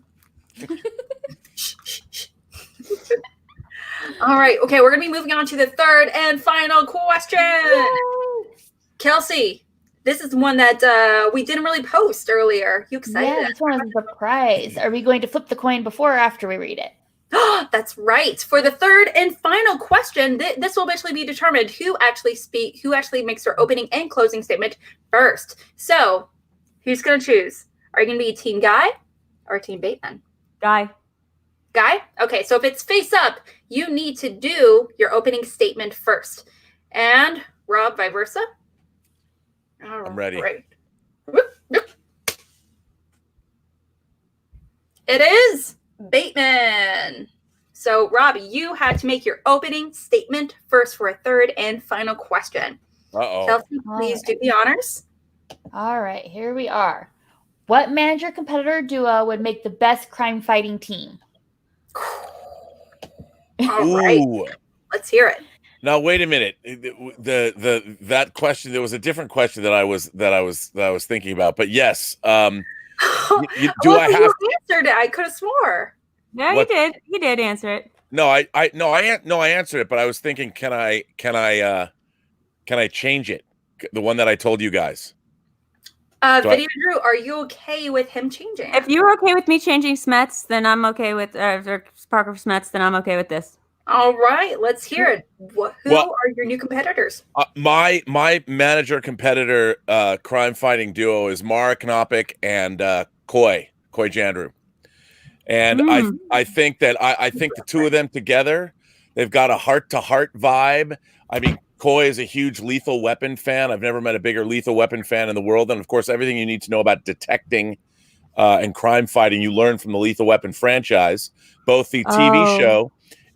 All right. Okay, we're going to be moving on to the third and final question. Yay! Kelsey, this is one that we didn't really post earlier. You excited? Yeah, this one was a surprise. Are we going to flip the coin before or after we read it? That's right. For the third and final question, this will eventually be determined who actually makes their opening and closing statement first. So, who's going to choose? Are you going to be Team Ghai or Team Bateman? Ghai. Ghai? Okay, so if it's face up, you need to do your opening statement first. And Rob, vice versa? I'm ready. Right. It is Bateman. So, Rob, you had to make your opening statement first for a third and final question. Uh-oh. Kelsey, please do the honors. All right, here we are. What manager-competitor duo would make the best crime-fighting team? All right. Let's hear it. Now wait a minute. That question, there was a different question that I was thinking about. But yes, you answered it. I could have swore. No, you did. You did answer it. No, I answered it. But I was thinking, can I change it? The one that I told you guys. VideoDrew, are you okay with him changing? If you're okay with me changing Smets, then I'm okay with Parker Smets, then I'm okay with this. All right, let's hear it. Who are your new competitors? My manager competitor crime fighting duo is Mara Knopik and Koi Jandrew. And I think that I think the two of them together, they've got a heart-to-heart vibe. I mean, Koi is a huge Lethal Weapon fan. I've never met a bigger Lethal Weapon fan in the world. And, of course, everything you need to know about detecting and crime fighting, you learn from the Lethal Weapon franchise, both the TV show.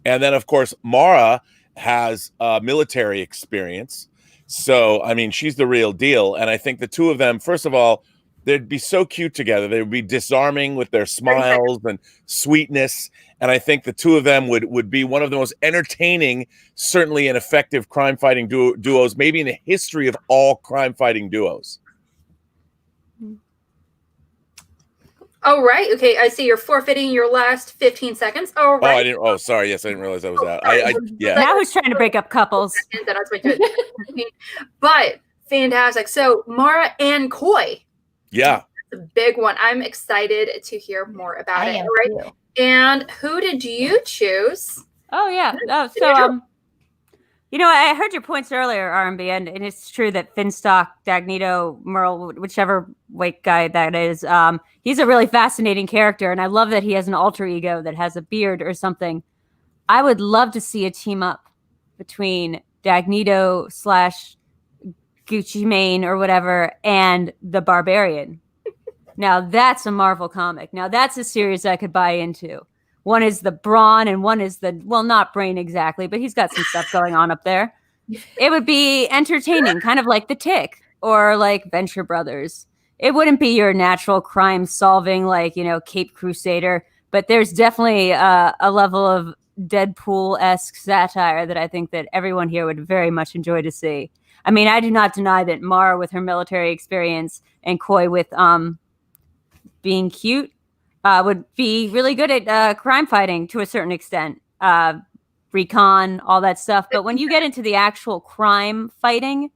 And then, of course, Mara has military experience. So, I mean, she's the real deal. And I think the two of them, first of all, they'd be so cute together. They would be disarming with their smiles and sweetness. And I think the two of them would be one of the most entertaining, certainly and effective crime-fighting duos, maybe in the history of all crime-fighting duos. All right. Okay. I see you're forfeiting your last 15 seconds. All right. Oh, I didn't. Oh, sorry. Yes, I didn't realize I was out. Yeah. Now who's trying to break up couples? But fantastic. So Mara and Koi. Yeah. That's a big one. I'm excited to hear more about it. Right. Too. And who did you choose? Oh yeah. Oh, so you know, I heard your points earlier, R&B, and it's true that Finstock, Dagnito, Merle, whichever white guy that is, he's a really fascinating character, and I love that he has an alter ego that has a beard or something. I would love to see a team up between Dagnito / Gucci Mane or whatever and the Barbarian. Now that's a Marvel comic. Now that's a series I could buy into. One is the Brawn and one is the, well, not Brain exactly, but he's got some stuff going on up there. It would be entertaining, kind of like The Tick or like Venture Brothers. It wouldn't be your natural crime solving, like, you know, Cape Crusader, but there's definitely a level of Deadpool-esque satire that I think that everyone here would very much enjoy to see. I mean, I do not deny that Mara with her military experience and Koi with being cute would be really good at crime fighting to a certain extent. Recon, all that stuff. But when you get into the actual crime fighting,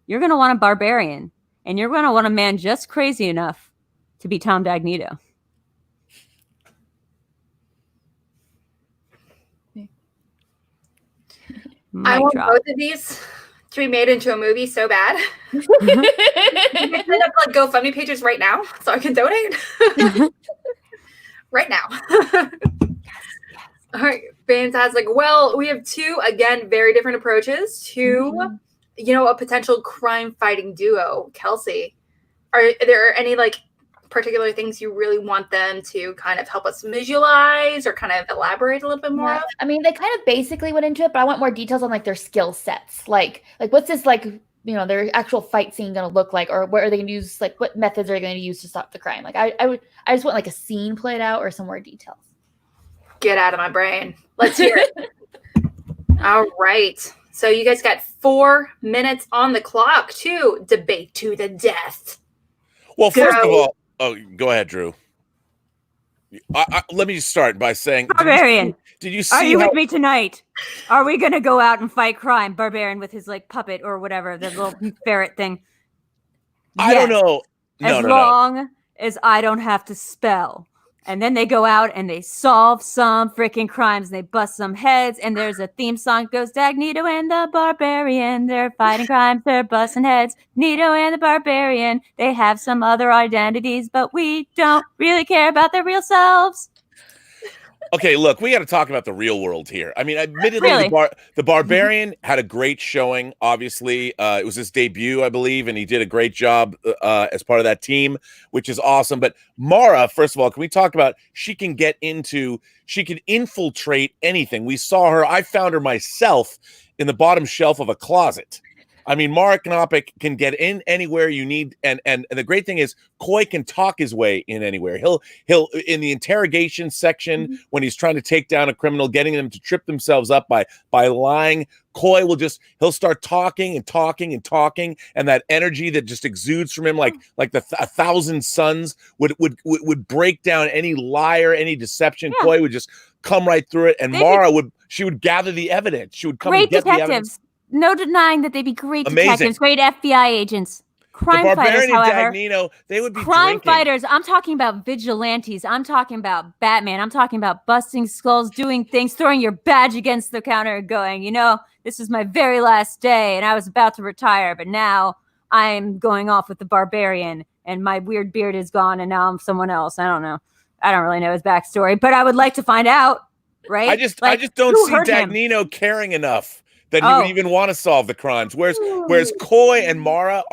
you're going to want a barbarian. And you're going to want a man just crazy enough to be Tom Dagnito. I want both of these to be made into a movie so bad. You can set up like GoFundMe pages right now so I can donate. Right now. All right, fantastic. Well, we have two, again, very different approaches to, you know, a potential crime fighting duo. Kelsey, are there any like particular things you really want them to kind of help us visualize or kind of elaborate a little bit more? Yeah. I mean, they kind of basically went into it, but I want more details on like their skill sets. Like what's this like, you know, their actual fight scene going to look like, or what are they going to use? Like what methods are they going to use to stop the crime? Like I just want like a scene played out or some more details. Get out of my brain. Let's hear it. All right. So you guys got 4 minutes on the clock to debate to the death. Well, first of all, go ahead, Drew. Let me just start by saying, Barbarian, did you see? Are you with me tonight? Are we gonna go out and fight crime? Barbarian with his like puppet or whatever, the little ferret thing. I don't know. As long as I don't have to spell. And then they go out and they solve some freaking crimes. And they bust some heads. And there's a theme song that goes, Dagnito and the Barbarian. They're fighting crimes. They're busting heads. Nito and the Barbarian. They have some other identities, but we don't really care about their real selves. Okay, look, we got to talk about the real world here. I mean, admittedly, Really? the Barbarian had a great showing. Obviously, it was his debut, I believe, and he did a great job as part of that team, which is awesome. But Mara, first of all, can we talk about she can infiltrate anything. We saw her. I found her myself in the bottom shelf of a closet. I mean, Mara Knopic can get in anywhere you need, and the great thing is Koi can talk his way in anywhere. He'll in the interrogation section when he's trying to take down a criminal, getting them to trip themselves up by lying. Koi will he'll start talking and talking and talking, and that energy that just exudes from him like a thousand suns would break down any liar, any deception. Yeah. Koi would just come right through it, and Mara would gather the evidence. She would come and get the evidence. No denying that they'd be great detectives, great FBI agents. Crime fighters, however, and Dagnino, they would be crime fighters. I'm talking about vigilantes. I'm talking about Batman. I'm talking about busting skulls, doing things, throwing your badge against the counter and going, you know, this is my very last day and I was about to retire, but now I'm going off with the Barbarian and my weird beard is gone and now I'm someone else. I don't know. I don't really know his backstory, but I would like to find out, right? I just don't see Dagnino caring enough that he would even want to solve the crimes. Whereas Koi and Mara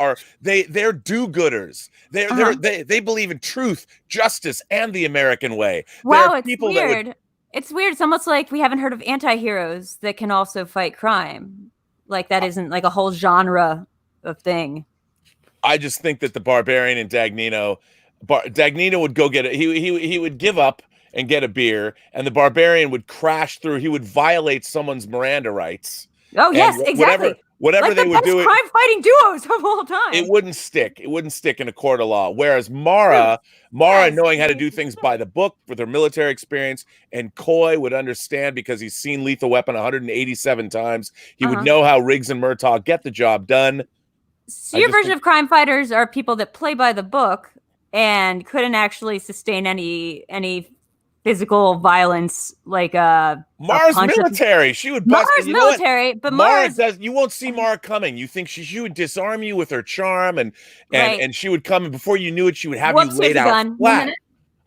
they're do-gooders. They believe in truth, justice, and the American way. Wow, it's weird. It's weird. It's almost like we haven't heard of anti-heroes that can also fight crime. Like that isn't like a whole genre of thing. I just think that the Barbarian and Dagnino would go get it. He would give up and get a beer, and the Barbarian would crash through. He would violate someone's Miranda rights. Oh, yes, exactly. Whatever like they would do, crime fighting duos of all time. It wouldn't stick. It wouldn't stick in a court of law. Whereas Mara knowing how to do things by the book with her military experience, and Koi would understand because he's seen Lethal Weapon 187 times. He would know how Riggs and Murtaugh get the job done. So your version of crime fighters are people that play by the book and couldn't actually sustain any physical violence, like Mara's military. She would bust. Mara's military, but Mara says you won't see Mara coming. You think she would disarm you with her charm, and she would come, and before you knew it, she would have you laid out flat.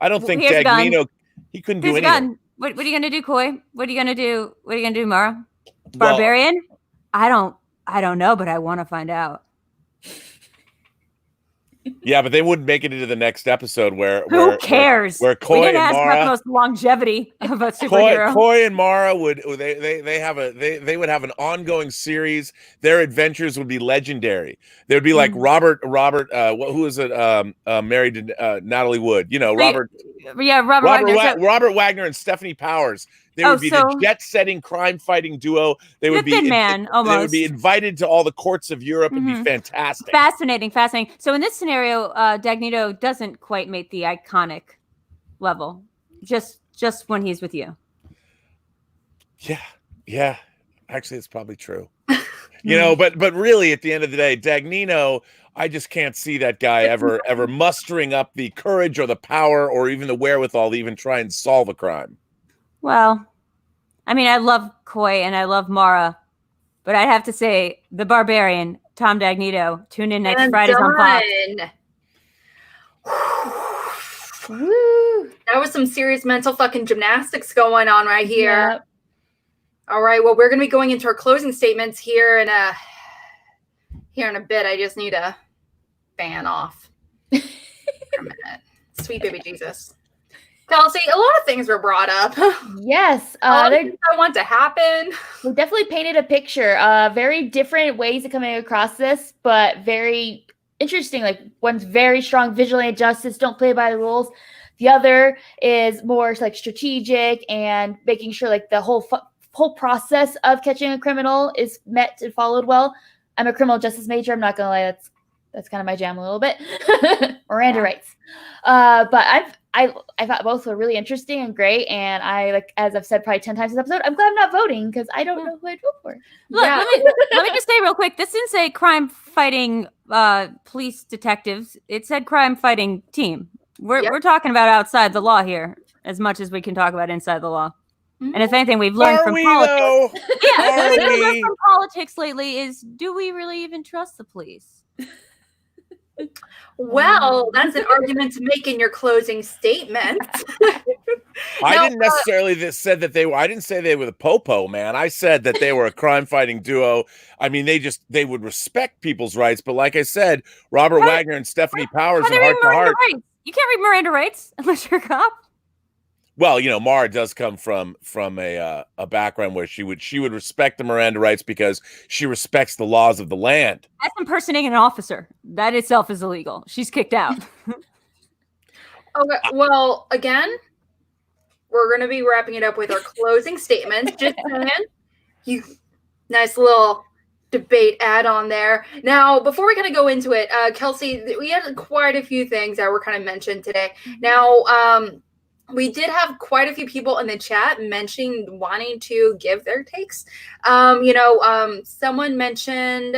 I don't think Dagnino, he couldn't do anything. What are you gonna do, Koi? What are you gonna do? What are you gonna do, Mara? Barbarian? I don't know, but I want to find out. Yeah, but they wouldn't make it into the next episode Who cares? Where We Coy didn't and ask about the Mara, most longevity of a superhero. Coy and Mara would they would have an ongoing series. Their adventures would be legendary. They would be like Robert who is it married to Natalie Wood, you know, Robert Wagner. Robert Wagner and Stephanie Powers. They would be the jet-setting crime-fighting duo. They would be Thin Man, almost. They would be invited to all the courts of Europe and be fantastic. Fascinating. So in this scenario, Dagnito doesn't quite make the iconic level. Just when he's with you. Yeah. Actually, it's probably true. You know, but really, at the end of the day, Dagnino, I just can't see that guy ever mustering up the courage or the power or even the wherewithal to even try and solve a crime. Well, I mean, I love Coy and I love Mara, but I'd have to say the Barbarian, Tom Dagnito. Tune in next Friday on Fox. Woo. That was some serious mental fucking gymnastics going on right here. Yep. All right, well, we're going to be going into our closing statements here in a bit. I just need to fan off for a minute. Sweet baby Jesus. Kelsey, a lot of things were brought up. Yes. I want to happen. We definitely painted a picture. Very different ways of coming across this, but very interesting. Like, one's very strong vigilante justice, don't play by the rules. The other is more like strategic and making sure like the whole process of catching a criminal is met and followed well. I'm a criminal justice major. I'm not gonna lie, that's kind of my jam a little bit. Miranda rights. But I thought both were really interesting and great. And I, like, as I've said probably 10 times this episode, I'm glad I'm not voting because I don't know who I'd vote for. Look, let me just say real quick. This didn't say crime fighting police detectives. It said crime fighting team. We're talking about outside the law here as much as we can talk about inside the law. And if anything, we've learned from politics. We've learned from politics lately is, do we really even trust the police? Well, that's an argument to make in your closing statement. I didn't necessarily said that they were. I didn't say they were the popo, man. I said that they were a crime-fighting duo. I mean, they would respect people's rights. But like I said, Robert Wagner and Stephanie Powers and Heart to Heart. You can't read Miranda rights unless you're a cop. Well, you know, Mara does come from a background where she would respect the Miranda rights because she respects the laws of the land. That's impersonating an officer. That itself is illegal. She's kicked out. Okay, well, again, we're going to be wrapping it up with our closing statements. Just saying, nice little debate add-on there. Now, before we kind of go into it, Kelsey, we had quite a few things that were kind of mentioned today. Now, we did have quite a few people in the chat mentioning wanting to give their takes. Someone mentioned,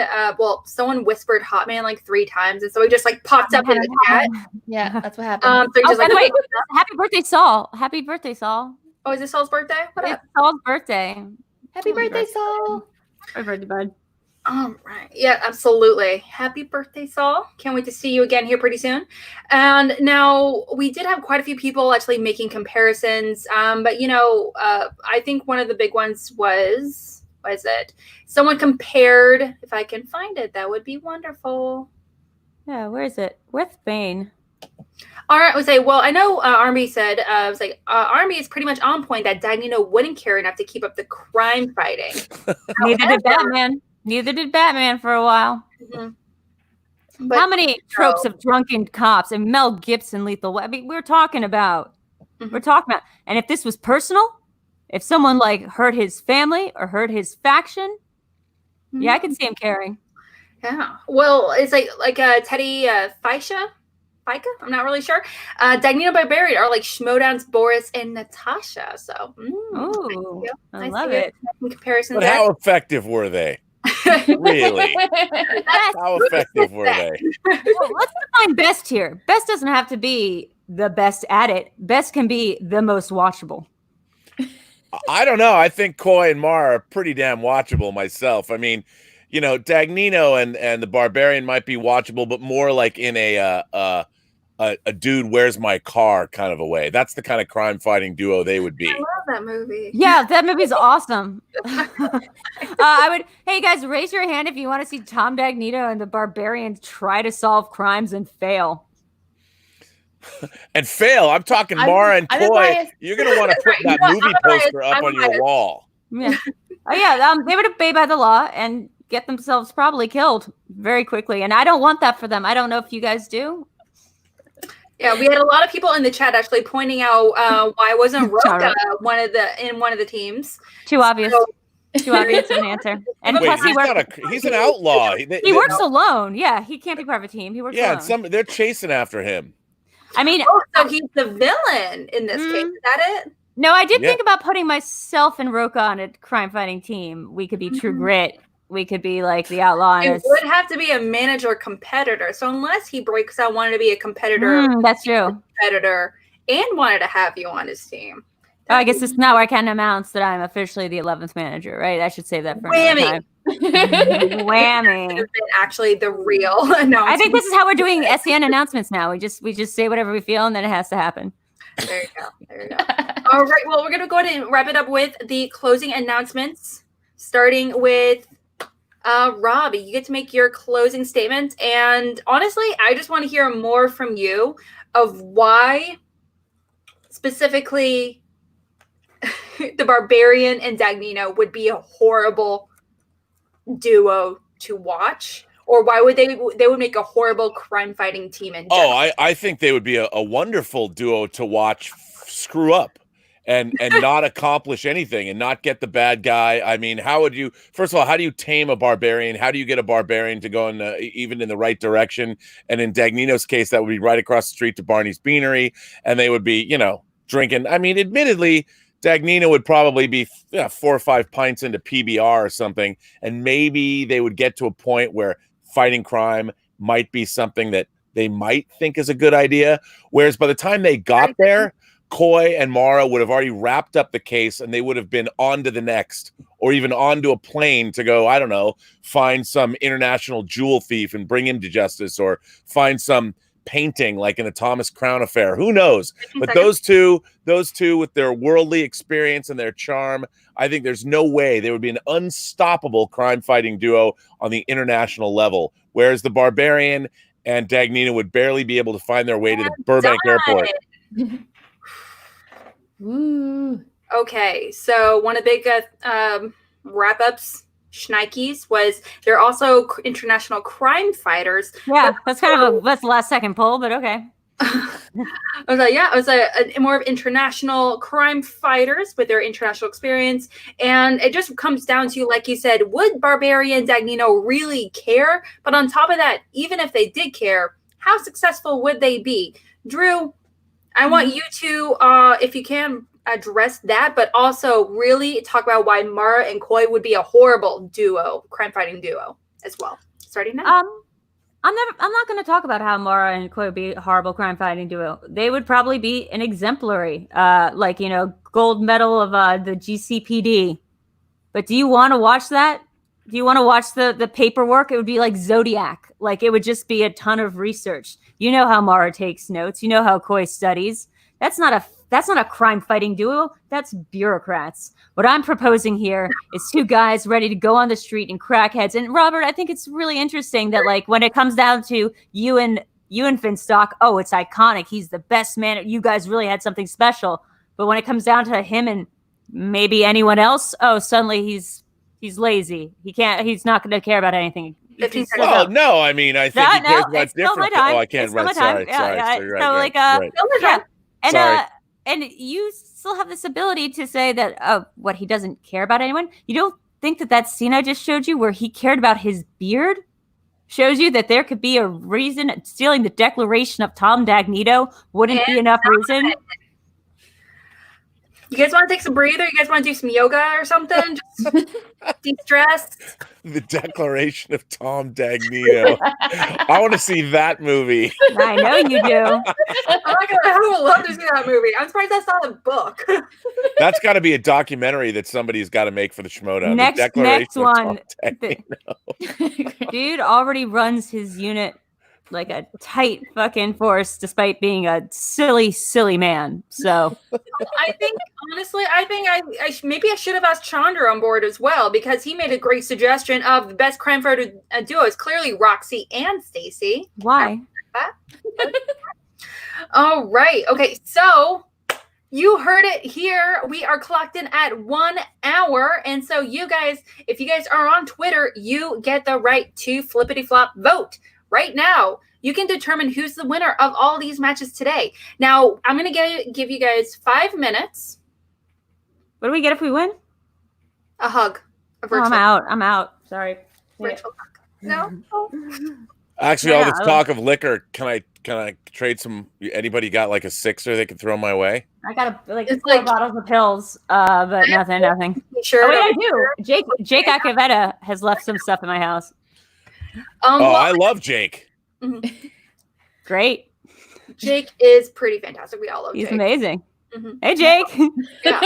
someone whispered Hotman like 3 times, and so he just like popped up in the chat. Yeah, that's what happened. So just wait, happy birthday, Saul! Happy birthday, Saul! Oh, is it Saul's birthday? It's Saul's birthday. Happy birthday, Saul! Happy birthday, bud. All right. Yeah, absolutely. Happy birthday, Saul. Can't wait to see you again here pretty soon. And now we did have quite a few people actually making comparisons. But, I think one of the big ones was it? Someone compared, if I can find it, that would be wonderful. Yeah, where is it? With Bane. All right, I would say, well, I know Army said, Army is pretty much on point that Dagnino wouldn't care enough to keep up the crime fighting. Neither did Batman. Neither did Batman for a while. Mm-hmm. How many tropes of drunken cops and Mel Gibson Lethal? I mean, we're talking about. And if this was personal, if someone like hurt his family or hurt his faction, yeah, I can see him caring. Yeah. Well, it's like Teddy Fika? I'm not really sure. Dagnino Barbarian are like Schmoebates, Boris, and Natasha. So, I love it. Comparisons. But how effective were they? Really? How effective were they? Well, let's define best here. Best doesn't have to be the best at it. Best can be the most watchable. I don't know. I think Coy and Mara are pretty damn watchable myself. I mean, Dagnino and the Barbarian might be watchable, but more like in a a dude, where's my car kind of a way. That's the kind of crime fighting duo they would be. I love that movie. Yeah, that movie's awesome. Hey guys, raise your hand if you want to see Tom Dagnito and the Barbarians try to solve crimes and fail. And fail. I'm talking Mara and Coy. You're gonna want to put that movie poster up on your wall. Yeah. Oh yeah, they would obey by the law and get themselves probably killed very quickly. And I don't want that for them. I don't know if you guys do. Yeah, we had a lot of people in the chat actually pointing out why wasn't Roka one of the teams. Too obvious. Too obvious of an answer. And wait, plus he's an outlaw. He works alone. Yeah, he can't be part of a team. He works alone. And they're chasing after him. I mean, so he's the villain in this case. Is that it? No, I did think about putting myself and Roka on a crime-fighting team. We could be True Grit. We could be like the outlaw. It would have to be a manager competitor. So unless he breaks out, wanted to be a competitor, that's true. Competitor, and wanted to have you on his team. Oh, I guess it's now where I can announce that I'm officially the 11th manager, right? I should save that for another time. Whammy. Actually, the real announcement. I think this is how we're doing SEN announcements now. We just say whatever we feel, and then it has to happen. There you go. There you go. All right. Well, we're gonna go ahead and wrap it up with the closing announcements, starting with Robbie. You get to make your closing statement, and honestly, I just want to hear more from you of why specifically the Barbarian and Dagnino would be a horrible duo to watch, or why would they would make a horrible crime fighting team in general. I think they would be a wonderful duo to watch screw up and not accomplish anything and not get the bad guy. I mean, first of all, how do you tame a barbarian? How do you get a barbarian to go even in the right direction? And in Dagnino's case, that would be right across the street to Barney's Beanery, and they would be, drinking. I mean, admittedly, Dagnino would probably be 4 or 5 pints into PBR or something, and maybe they would get to a point where fighting crime might be something that they might think is a good idea. Whereas by the time they got there, Coy and Mara would have already wrapped up the case, and they would have been on to the next, or even onto a plane to go, I don't know, find some international jewel thief and bring him to justice, or find some painting like in the Thomas Crown affair. Who knows? But those two with their worldly experience and their charm, I think there's no way they would be an unstoppable crime fighting duo on the international level. Whereas the Barbarian and Dagnino would barely be able to find their way to the Burbank airport. Ooh. Okay, so one of the big wrap-ups, Schneikes, was they're also international crime fighters. Yeah, that's that's the last second poll, but okay. I was a more of international crime fighters with their international experience, and it just comes down to, like you said, would Barbarian Dagnino really care? But on top of that, even if they did care, how successful would they be? Drew, I want you to, if you can, address that, but also really talk about why Mara and Coy would be a horrible duo, crime fighting duo as well. Starting now. I'm not going to talk about how Mara and Coy would be a horrible crime fighting duo. They would probably be an exemplary, gold medal of the GCPD. But do you want to watch that? Do you want to watch the paperwork? It would be like Zodiac. Like, it would just be a ton of research. You know how Mara takes notes. You know how Coy studies. That's not a crime fighting duo. That's bureaucrats. What I'm proposing here is 2 guys ready to go on the street and crack heads. And Robert, I think it's really interesting that, like, when it comes down to you and Finstock, oh, it's iconic. He's the best man. You guys really had something special. But when it comes down to him and maybe anyone else, oh, suddenly he's lazy. He's not going to care about anything. Well, no, I mean, I think he cares about different. Oh, I can't run. Sorry. Right. And you still have this ability to say that, what, he doesn't care about anyone? You don't think that scene I just showed you where he cared about his beard shows you that there could be a reason stealing the Declaration of Tom Dagnito wouldn't be enough reason? You guys want to take some breather? You guys want to do some yoga or something? Just de-stress? The Declaration of Tom Dagnino. I want to see that movie. I know you do. Oh my God, I would love to see that movie. I'm surprised that's not a book. That's got to be a documentary that somebody's got to make for the Schmoedown. Next one. Dude already runs his unit like a tight fucking force, despite being a silly man. So I think honestly, maybe I should have asked Chandra on board as well, because he made a great suggestion of the best crime photo duo is clearly Roxy and Stacy. why? All right. Okay. So you heard it here. We are clocked in at 1 hour. And so you guys, if you guys are on Twitter, you get the right to flippity flop vote right now. You can determine who's the winner of all these matches today. Now, I'm going to give you guys 5 minutes. What do we get if we win? A hug. A virtual, I'm out. Sorry. virtual hug. No? Oh. Actually, all Yeah, this talk of liquor, can I trade some? Anybody got like a sixer they can throw my way? I got It's 4 like- bottles of pills, but nothing. Sure. Oh, wait, I do. Jake Acavetta has left some stuff in my house. Oh, Well, I love Jake. Great. Jake is pretty fantastic. We all love He's Jake. amazing. Mhm. Hey, Jake. Yeah.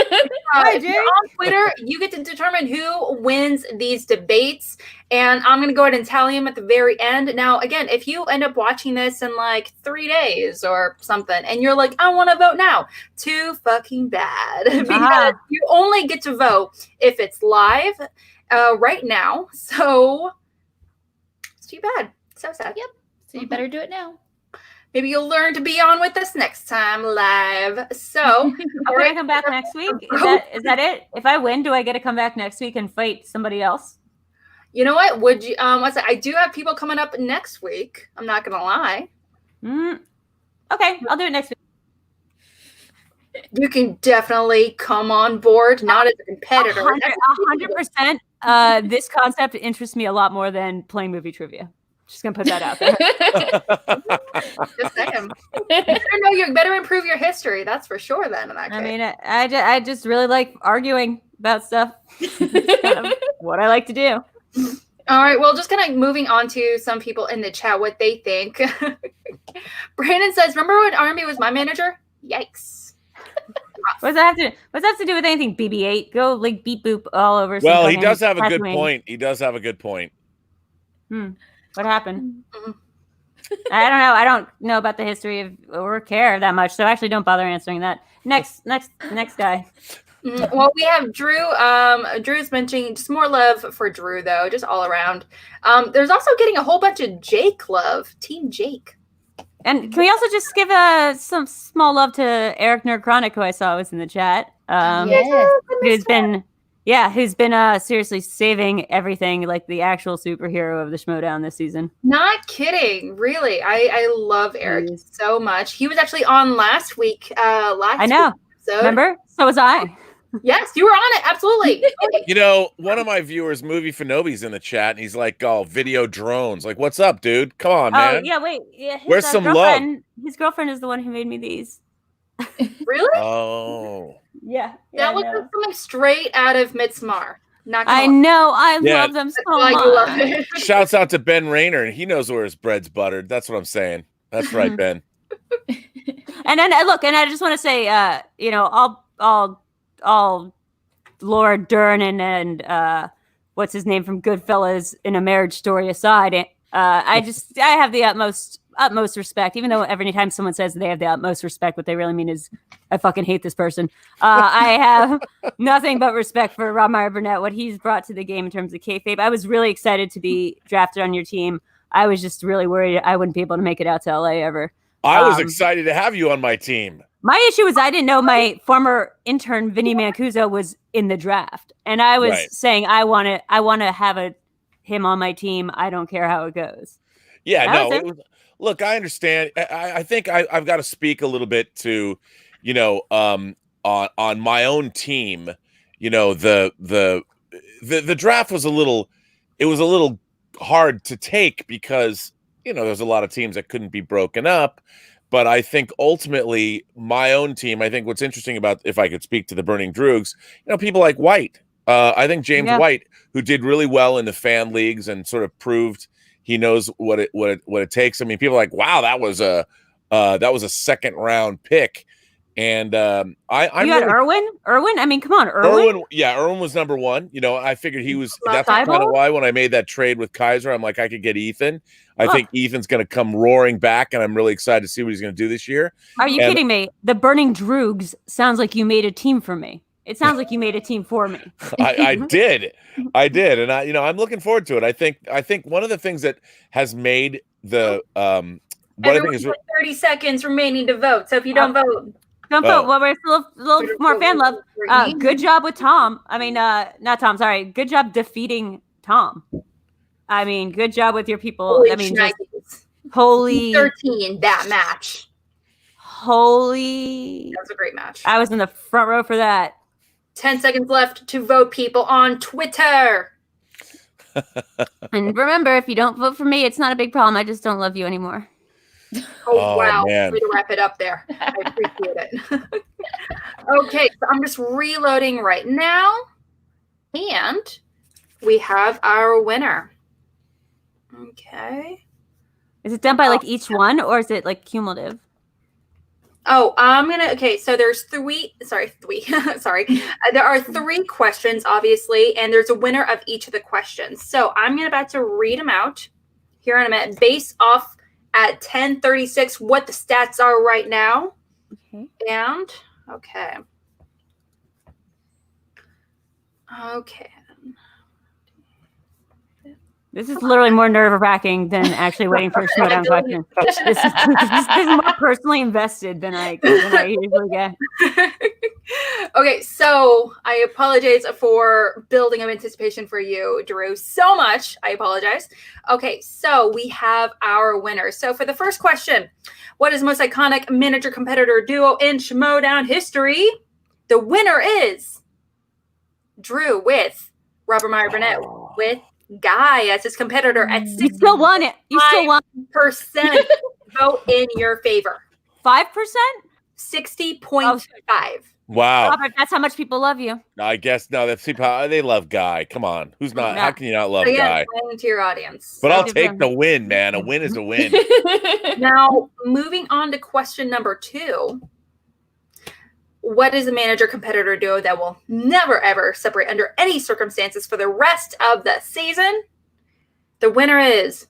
Hi, If you're Jake. on Twitter, you get to determine who wins these debates, and I'm going to go ahead and tally them at the very end. Now, again, if you end up watching this in like 3 days or something, and you're like, I want to vote now, too fucking bad, because you only get to vote if it's live right now. So it's too bad. So sad. Yep. So you better do it now. Maybe you'll learn to be on with us next time live. So, Can I come back next week? Is that it? If I win, do I get to come back next week and fight somebody else? you know what? Would you? I do have people coming up next week. I'm not gonna lie. Okay, I'll do it next week. You can definitely come on board, not as a competitor. 100%. This concept interests me a lot more than playing movie trivia. Just gonna put that out there. Just saying. You better improve your history. That's for sure. Then in that case. I mean, I just really like arguing about stuff. It's kind of what I like to do. All right. Well, just kind of moving on to some people in the chat, what they think. Brandon says, "Remember when Army was my manager? Yikes." What's that have to do with anything? BB-8, go like beep boop all over. Well, some he fucking does have a good Tatooine. point. He does have a good point. What happened? Mhm. I don't know. I don't know about the history of or care that much, so actually don't bother answering that. Next guy. Well, we have Drew. Drew's mentioning just more love for Drew, though, just all around. There's also getting a whole bunch of Jake love, Team Jake. And can we also just give some small love to Eric Nerd Chronic, who I saw was in the chat? Who's been seriously saving everything, like the actual superhero of the Schmoedown this season. Not kidding, really. I love Eric so much. He was actually on last week. I know. Episode. Remember? So was I. Yes, you were on it. Absolutely. You know, one of my viewers, Movie Fanobi's in the chat, and he's like, "Oh, video drones. Like, what's up, dude? Come on, man. Oh yeah, wait. Yeah, Where's some love? His girlfriend is the one who made me these. Really? Oh, Yeah. That looks like something straight out of Midsommar. Not gonna I lie. know. I Yeah. love them That's so why much. you love it. shouts out to Ben Rayner, and he knows where his bread's buttered. That's what I'm saying. That's right, Ben. And then look, and I just want to say, all Laura Dern and what's his name from Goodfellas in A Marriage Story aside, I have the utmost respect. Even though every time someone says they have the utmost respect, what they really mean is I fucking hate this person. I have nothing but respect for Rob Meyer Burnett, what he's brought to the game in terms of kayfabe. I was really excited to be drafted on your team. I was just really worried I wouldn't be able to make it out to LA ever. I was excited to have you on my team. My issue was I didn't know my former intern Vinny Mancuso was in the draft, and I was saying I want to have him on my team. I don't care how it goes. Yeah, That no. was Look, I understand. I think I've got to speak a little bit to, on my own team. The draft was a little hard to take because there's a lot of teams that couldn't be broken up. But I think ultimately my own team, I think what's interesting about, if I could speak to the Burning Droogs, people like White. I think James White, who did really well in the fan leagues and sort of proved he knows what it takes. I mean, people are like, wow, that was a second round pick. And I'm You had really, Irwin? I mean, come on, Irwin. Irwin was number one. You know, I figured he was. Love That's that. kind of why when I made that trade with Kaiser, I'm like, I could get Ethan. I Look. think Ethan's going to come roaring back, and I'm really excited to see what he's going to do this year. Are you kidding me? The Burning Droogs sounds like you made a team for me. It sounds like you made a team for me. I did, and I'm looking forward to it. I think one of the things that has made the what I think is 30 seconds remaining to vote. So if you don't vote, don't vote. Well, we're still a little more fan love. Good job with Tom. I mean, not Tom. Sorry. Good job defeating Tom. I mean, good job with your people. Holy I mean, shnikes. holy 13 that match. Holy. That was a great match. I was in the front row for that. 10 seconds left to vote, people, on Twitter. And remember, if you don't vote for me, it's not a big problem. I just don't love you anymore. Oh wow. Man. Way to wrap it up there. I appreciate it. Okay, so I'm just reloading right now. And we have our winner. Okay. Is it done by like each one, or is it like cumulative? Oh, okay, so there's three. Sorry. There are 3 questions, obviously, and there's a winner of each of the questions. So I'm about to read them out here in a minute, based off at 10:36 what the stats are right now. Okay. And okay. This is literally more nerve-wracking than actually waiting for a Schmoedown question. This is more personally invested than I usually get. Okay, so I apologize for building up anticipation for you, Drew, so much. I apologize. Okay, so we have our winner. So for the first question, what is the most iconic manager-competitor duo in Schmoedown history? The winner is Drew with Robert Meyer Burnett with Ghai as his competitor at 60%. You still won it. You still won. Vote in your favor. 5%? 60.5. wow. Robert, that's how much people love you. I guess no, that's they love Ghai. Come on, who's not? Yeah. How can you not love Again, Ghai? playing to your audience. But I'll So- take the win, man. A win is a win. Now, moving on to question number 2. What is a manager-competitor duo that will never, ever separate under any circumstances for the rest of the season? The winner is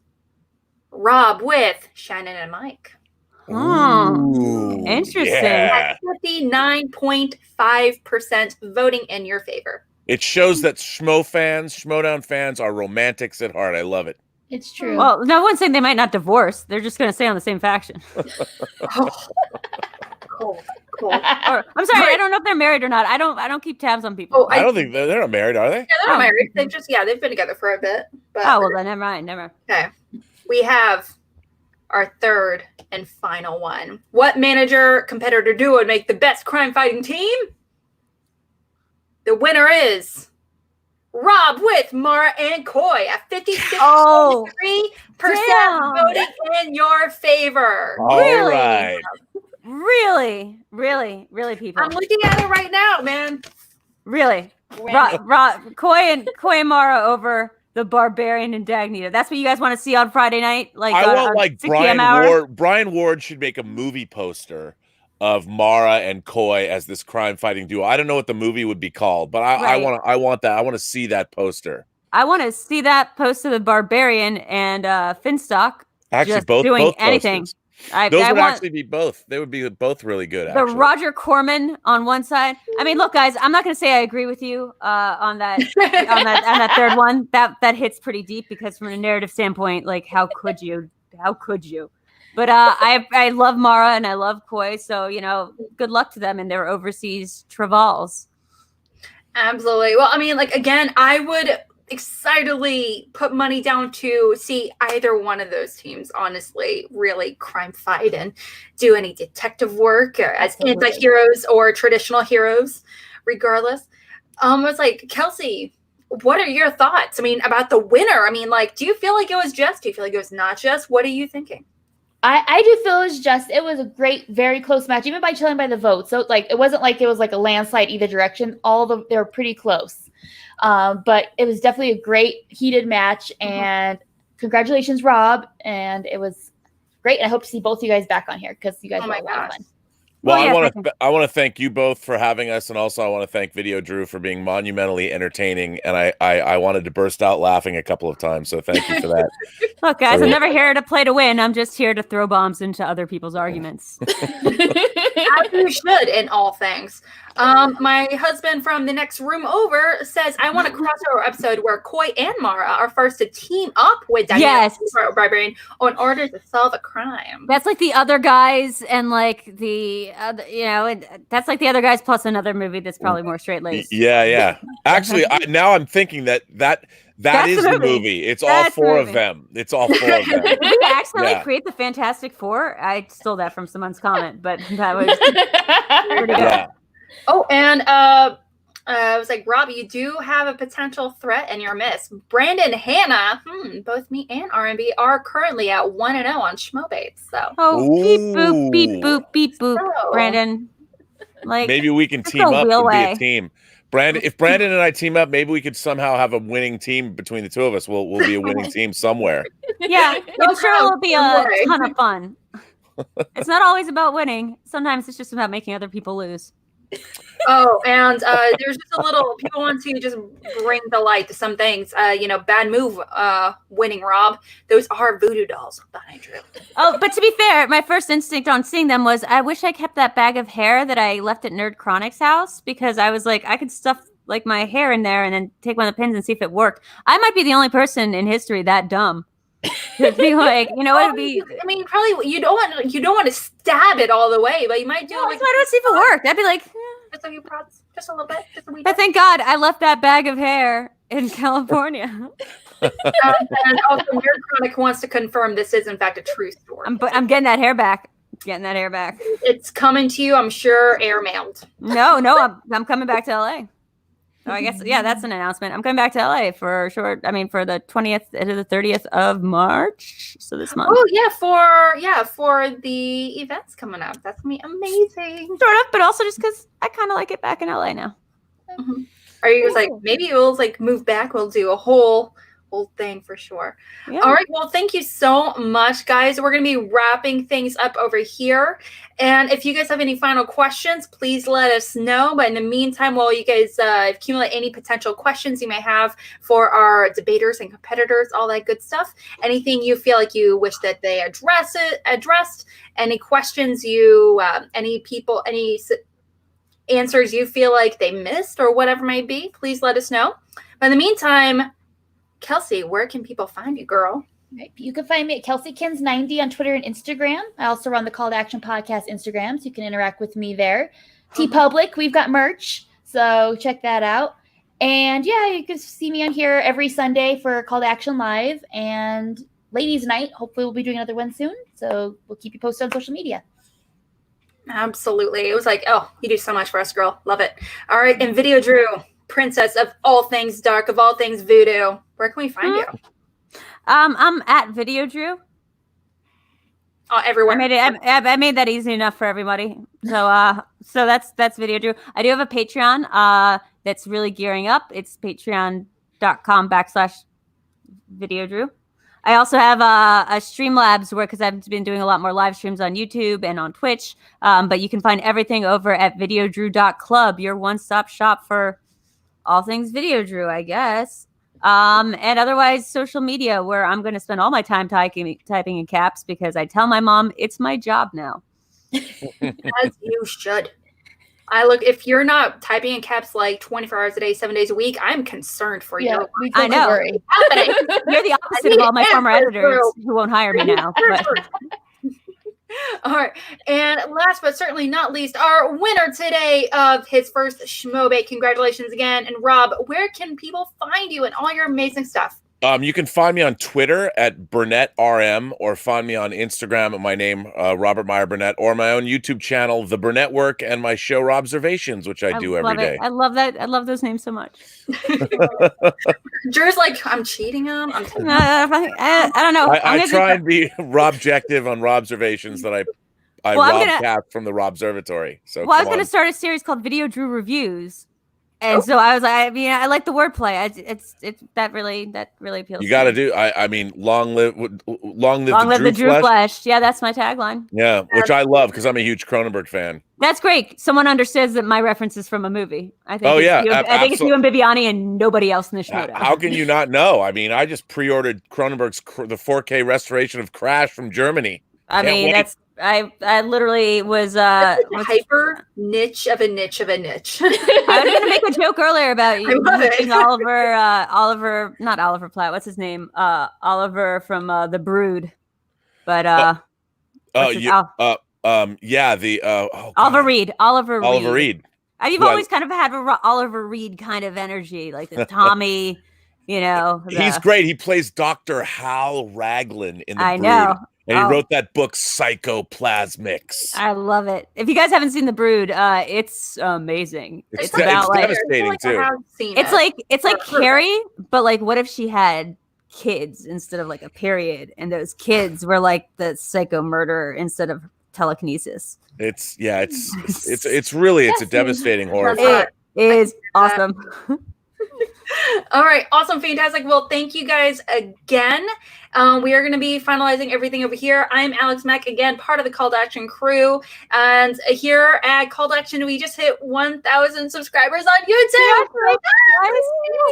Rob with Shannon and Mike. Oh, interesting. Yeah. At 59.5% voting in your favor. It shows that Schmoedown fans are romantics at heart. I love it. It's true. Well, no one's saying they might not divorce. They're just going to stay on the same faction. Cool. Or, I'm sorry, I don't know if they're married or not. I don't keep tabs on people. Oh, I don't think they're not married, are they? Yeah, they're not married. They've been together for a bit. But Oh, well, then never mind. okay. We have our third and final one. What manager competitor duo would make the best crime fighting team? The winner is Rob with Mara and Koi at 56.3% damn. voting in your favor. All Really? right. Really, people. I'm looking at it right now, man. Really. Koi and Mara over the Barbarian and Dagnita. That's what you guys want to see on Friday night? Like I want our like 6 p.m. hour? Brian Ward should make a movie poster of Mara and Koi as this crime fighting duo. I don't know what the movie would be called, but I want that. I want to see that poster. I want to see that post of the Barbarian and Finstock Actually, just both doing both anything. posters. Those would actually be both. They would be both really good. The Actually. Roger Corman on one side. I mean, look, guys, I'm not going to say I agree with you on that on that third one. That hits pretty deep because from a narrative standpoint, like how could you? But I love Mara and I love Koi, so good luck to them in their overseas travails. Absolutely. Well, I mean, like again, I would excitedly put money down to see either one of those teams honestly really crime fight and do any detective work as anti-heroes or traditional heroes regardless. It's like, Kelsey, what are your thoughts about the winner? Like, do you feel like it was just? Do you feel like it was not just? What are you thinking? I do feel it was a great, very close match, even by chilling by the vote. So it wasn't like it was like a landslide either direction. They were pretty close. But it was definitely a great heated match, and congratulations, Rob. And it was great. And I hope to see both of you guys back on here because you guys were a lot of fun. Well, Well, yeah, I want to thank you both for having us, and also I want to thank VideoDrew for being monumentally entertaining. And I wanted to burst out laughing a couple of times, so thank you for that. Look, guys, I'm never here to play to win. I'm just here to throw bombs into other people's arguments. As you should in all things. My husband from the next room over says, I want a crossover episode where Koi and Mara are forced to team up with Daniel Barbarian in order to solve a crime. That's like the other guys and like the other, you know, that's like the other guys plus another movie that's probably more straight laced. Yeah. Actually, now I'm thinking that is the movie. It's all four of them. It's all four of them. Did we accidentally create the Fantastic Four? I stole that from someone's comment, but that was pretty good. Yeah. Oh, and I was like, Rob, you do have a potential threat in your miss. Brandon, Hannah, both me and R&B are currently at 1-0 on Schmoebates. So, beep boop, beep boop, beep boop. So, Brandon, like maybe we can team up and be a team. Brandon, if Brandon and I team up, maybe we could somehow have a winning team between the two of us. We'll be a winning team somewhere. Yeah, I'm sure it'll be a ton of fun. It's not always about winning. Sometimes it's just about making other people lose. Oh, and there's just a little, people want to just bring the light to some things. Bad move winning, Rob. Those are voodoo dolls behind you. Oh, but to be fair, my first instinct on seeing them was, I wish I kept that bag of hair that I left at Nerd Chronic's house, because I was like, I could stuff like my hair in there and then take one of the pins and see if it worked. I might be the only person in history that dumb. To be like, you know, it'd be. I mean, probably you don't want to stab it all the way, but you might do. No, like, I don't see if it worked. I'd be like, just a few prods, just a little bit, just a wee bit. But thank God I left that bag of hair in California. And also, Nerd Chronic wants to confirm this is in fact a true story. I'm getting that hair back. It's coming to you, I'm sure, airmailed. No, I'm coming back to LA. Oh, I guess, yeah, that's an announcement. I'm coming back to LA for for the 20th to the 30th of March. So this month. Oh, yeah, for the events coming up. That's going to be amazing. Sort of, but also just because I kind of like it back in LA now. Mm-hmm. Are you like, maybe we'll like move back. We'll do a whole thing for sure. Yeah. All right. Well, thank you so much, guys. We're going to be wrapping things up over here. And if you guys have any final questions, please let us know. But in the meantime, while you guys accumulate any potential questions you may have for our debaters and competitors, all that good stuff, anything you feel like you wish that they addressed, any questions any answers you feel like they missed or whatever may be, please let us know. But in the meantime, Kelsey, where can people find you, girl? Right. You can find me at KelseyKins90 on Twitter and Instagram. I also run the Call to Action Podcast Instagram, so you can interact with me there. TeePublic, we've got merch, so check that out. And yeah, you can see me on here every Sunday for Call to Action Live and Ladies Night. Hopefully we'll be doing another one soon, so we'll keep you posted on social media. Absolutely. It was like, oh, you do so much for us, girl. Love it. All right, and VideoDrew, princess of all things dark, of all things voodoo. Where can we find you? I'm at VideoDrew. Oh, everywhere. I made that easy enough for everybody. So that's VideoDrew. I do have a Patreon that's really gearing up. It's patreon.com/VideoDrew. I also have a Streamlabs because I've been doing a lot more live streams on YouTube and on Twitch. But you can find everything over at videodrew.club, your one-stop shop for all things VideoDrew, I guess. And otherwise social media, where I'm going to spend all my time typing in caps because I tell my mom it's my job now. As you should. If you're not typing in caps like 24 hours a day, 7 days a week, I'm concerned for you. I know. Worry. You're the opposite of all my former editors who won't hire me now. But. All right. And last but certainly not least, our winner today of his first Schmoebate. Congratulations again. And Rob, where can people find you and all your amazing stuff? You can find me on Twitter at Burnett RM, or find me on Instagram at my name, Robert Meyer Burnett, or my own YouTube channel, The Burnett Work, and my show Robservations, which I do every day. I love that. I love those names so much. Drew's like, I'm cheating him. I don't know. I try and be Robjective on Robservations that I rob cats from the Robservatory. So I was going to start a series called VideoDrew Reviews. And so I was like, I mean, I like the wordplay. It's that really appeals. You got to to do. I mean, long live the Drew Flesh. Yeah, that's my tagline. Yeah, which I love because I'm a huge Cronenberg fan. That's great. Someone understands that my reference is from a movie. I think. Oh yeah, I think it's you and Bibiani and nobody else in the show. How can you not know? I mean, I just pre-ordered Cronenberg's the 4K restoration of Crash from Germany. I mean, that's I literally was hyper niche of a niche of a niche. I was gonna make a joke earlier about you using Oliver, not Oliver Platt. What's his name? Oliver from The Brood. But Oliver Reed. Oliver Reed. You've always kind of had Oliver Reed kind of energy, like the Tommy. You know, he's great. He plays Dr. Hal Raglan in The Brood. I know. And he wrote that book, Psychoplasmics. I love it. If you guys haven't seen The Brood, it's amazing. It's devastating too. It's like Carrie, but like, what if she had kids instead of like a period, and those kids were like the psycho murderer instead of telekinesis? It's a devastating horror film. It is awesome. All right, awesome, fantastic. Well, thank you guys again. We are going to be finalizing everything over here. I'm Alex Mack, again, part of the Call to Action crew. And here at Call to Action, we just hit 1,000 subscribers on YouTube.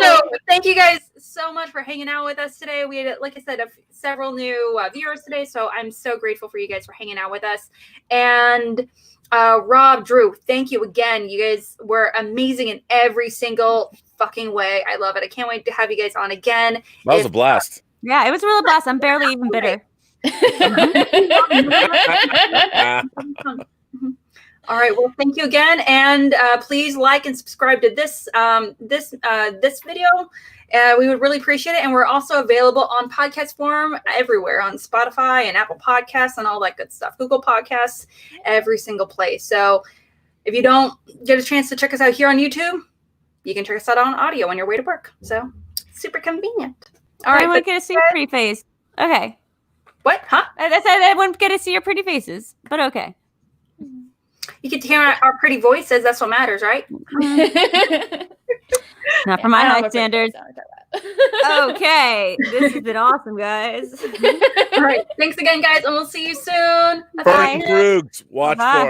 So thank you guys so much for hanging out with us today. We had, like I said, several new viewers today. So I'm so grateful for you guys for hanging out with us. And Rob, Drew, thank you again. You guys were amazing in every single fucking way. I love it. I can't wait to have you guys on again. That was a blast. Yeah, it was a real blast. I'm barely even bitter. All right. Well, thank you again, and please like and subscribe to this video. We would really appreciate it. And we're also available on podcast form everywhere, on Spotify and Apple Podcasts and all that good stuff. Google Podcasts, every single place. So if you don't get a chance to check us out here on YouTube, you can check us out on audio on your way to work. So super convenient. All right. I won't get to see your pretty face. Okay. What? Huh? I said I wouldn't get to see your pretty faces, but okay. You get to hear our pretty voices. That's what matters, right? Not for my high standards. Okay. This has been awesome, guys. All right. Thanks again, guys, and we'll see you soon. Bye. Droogs, watch for us.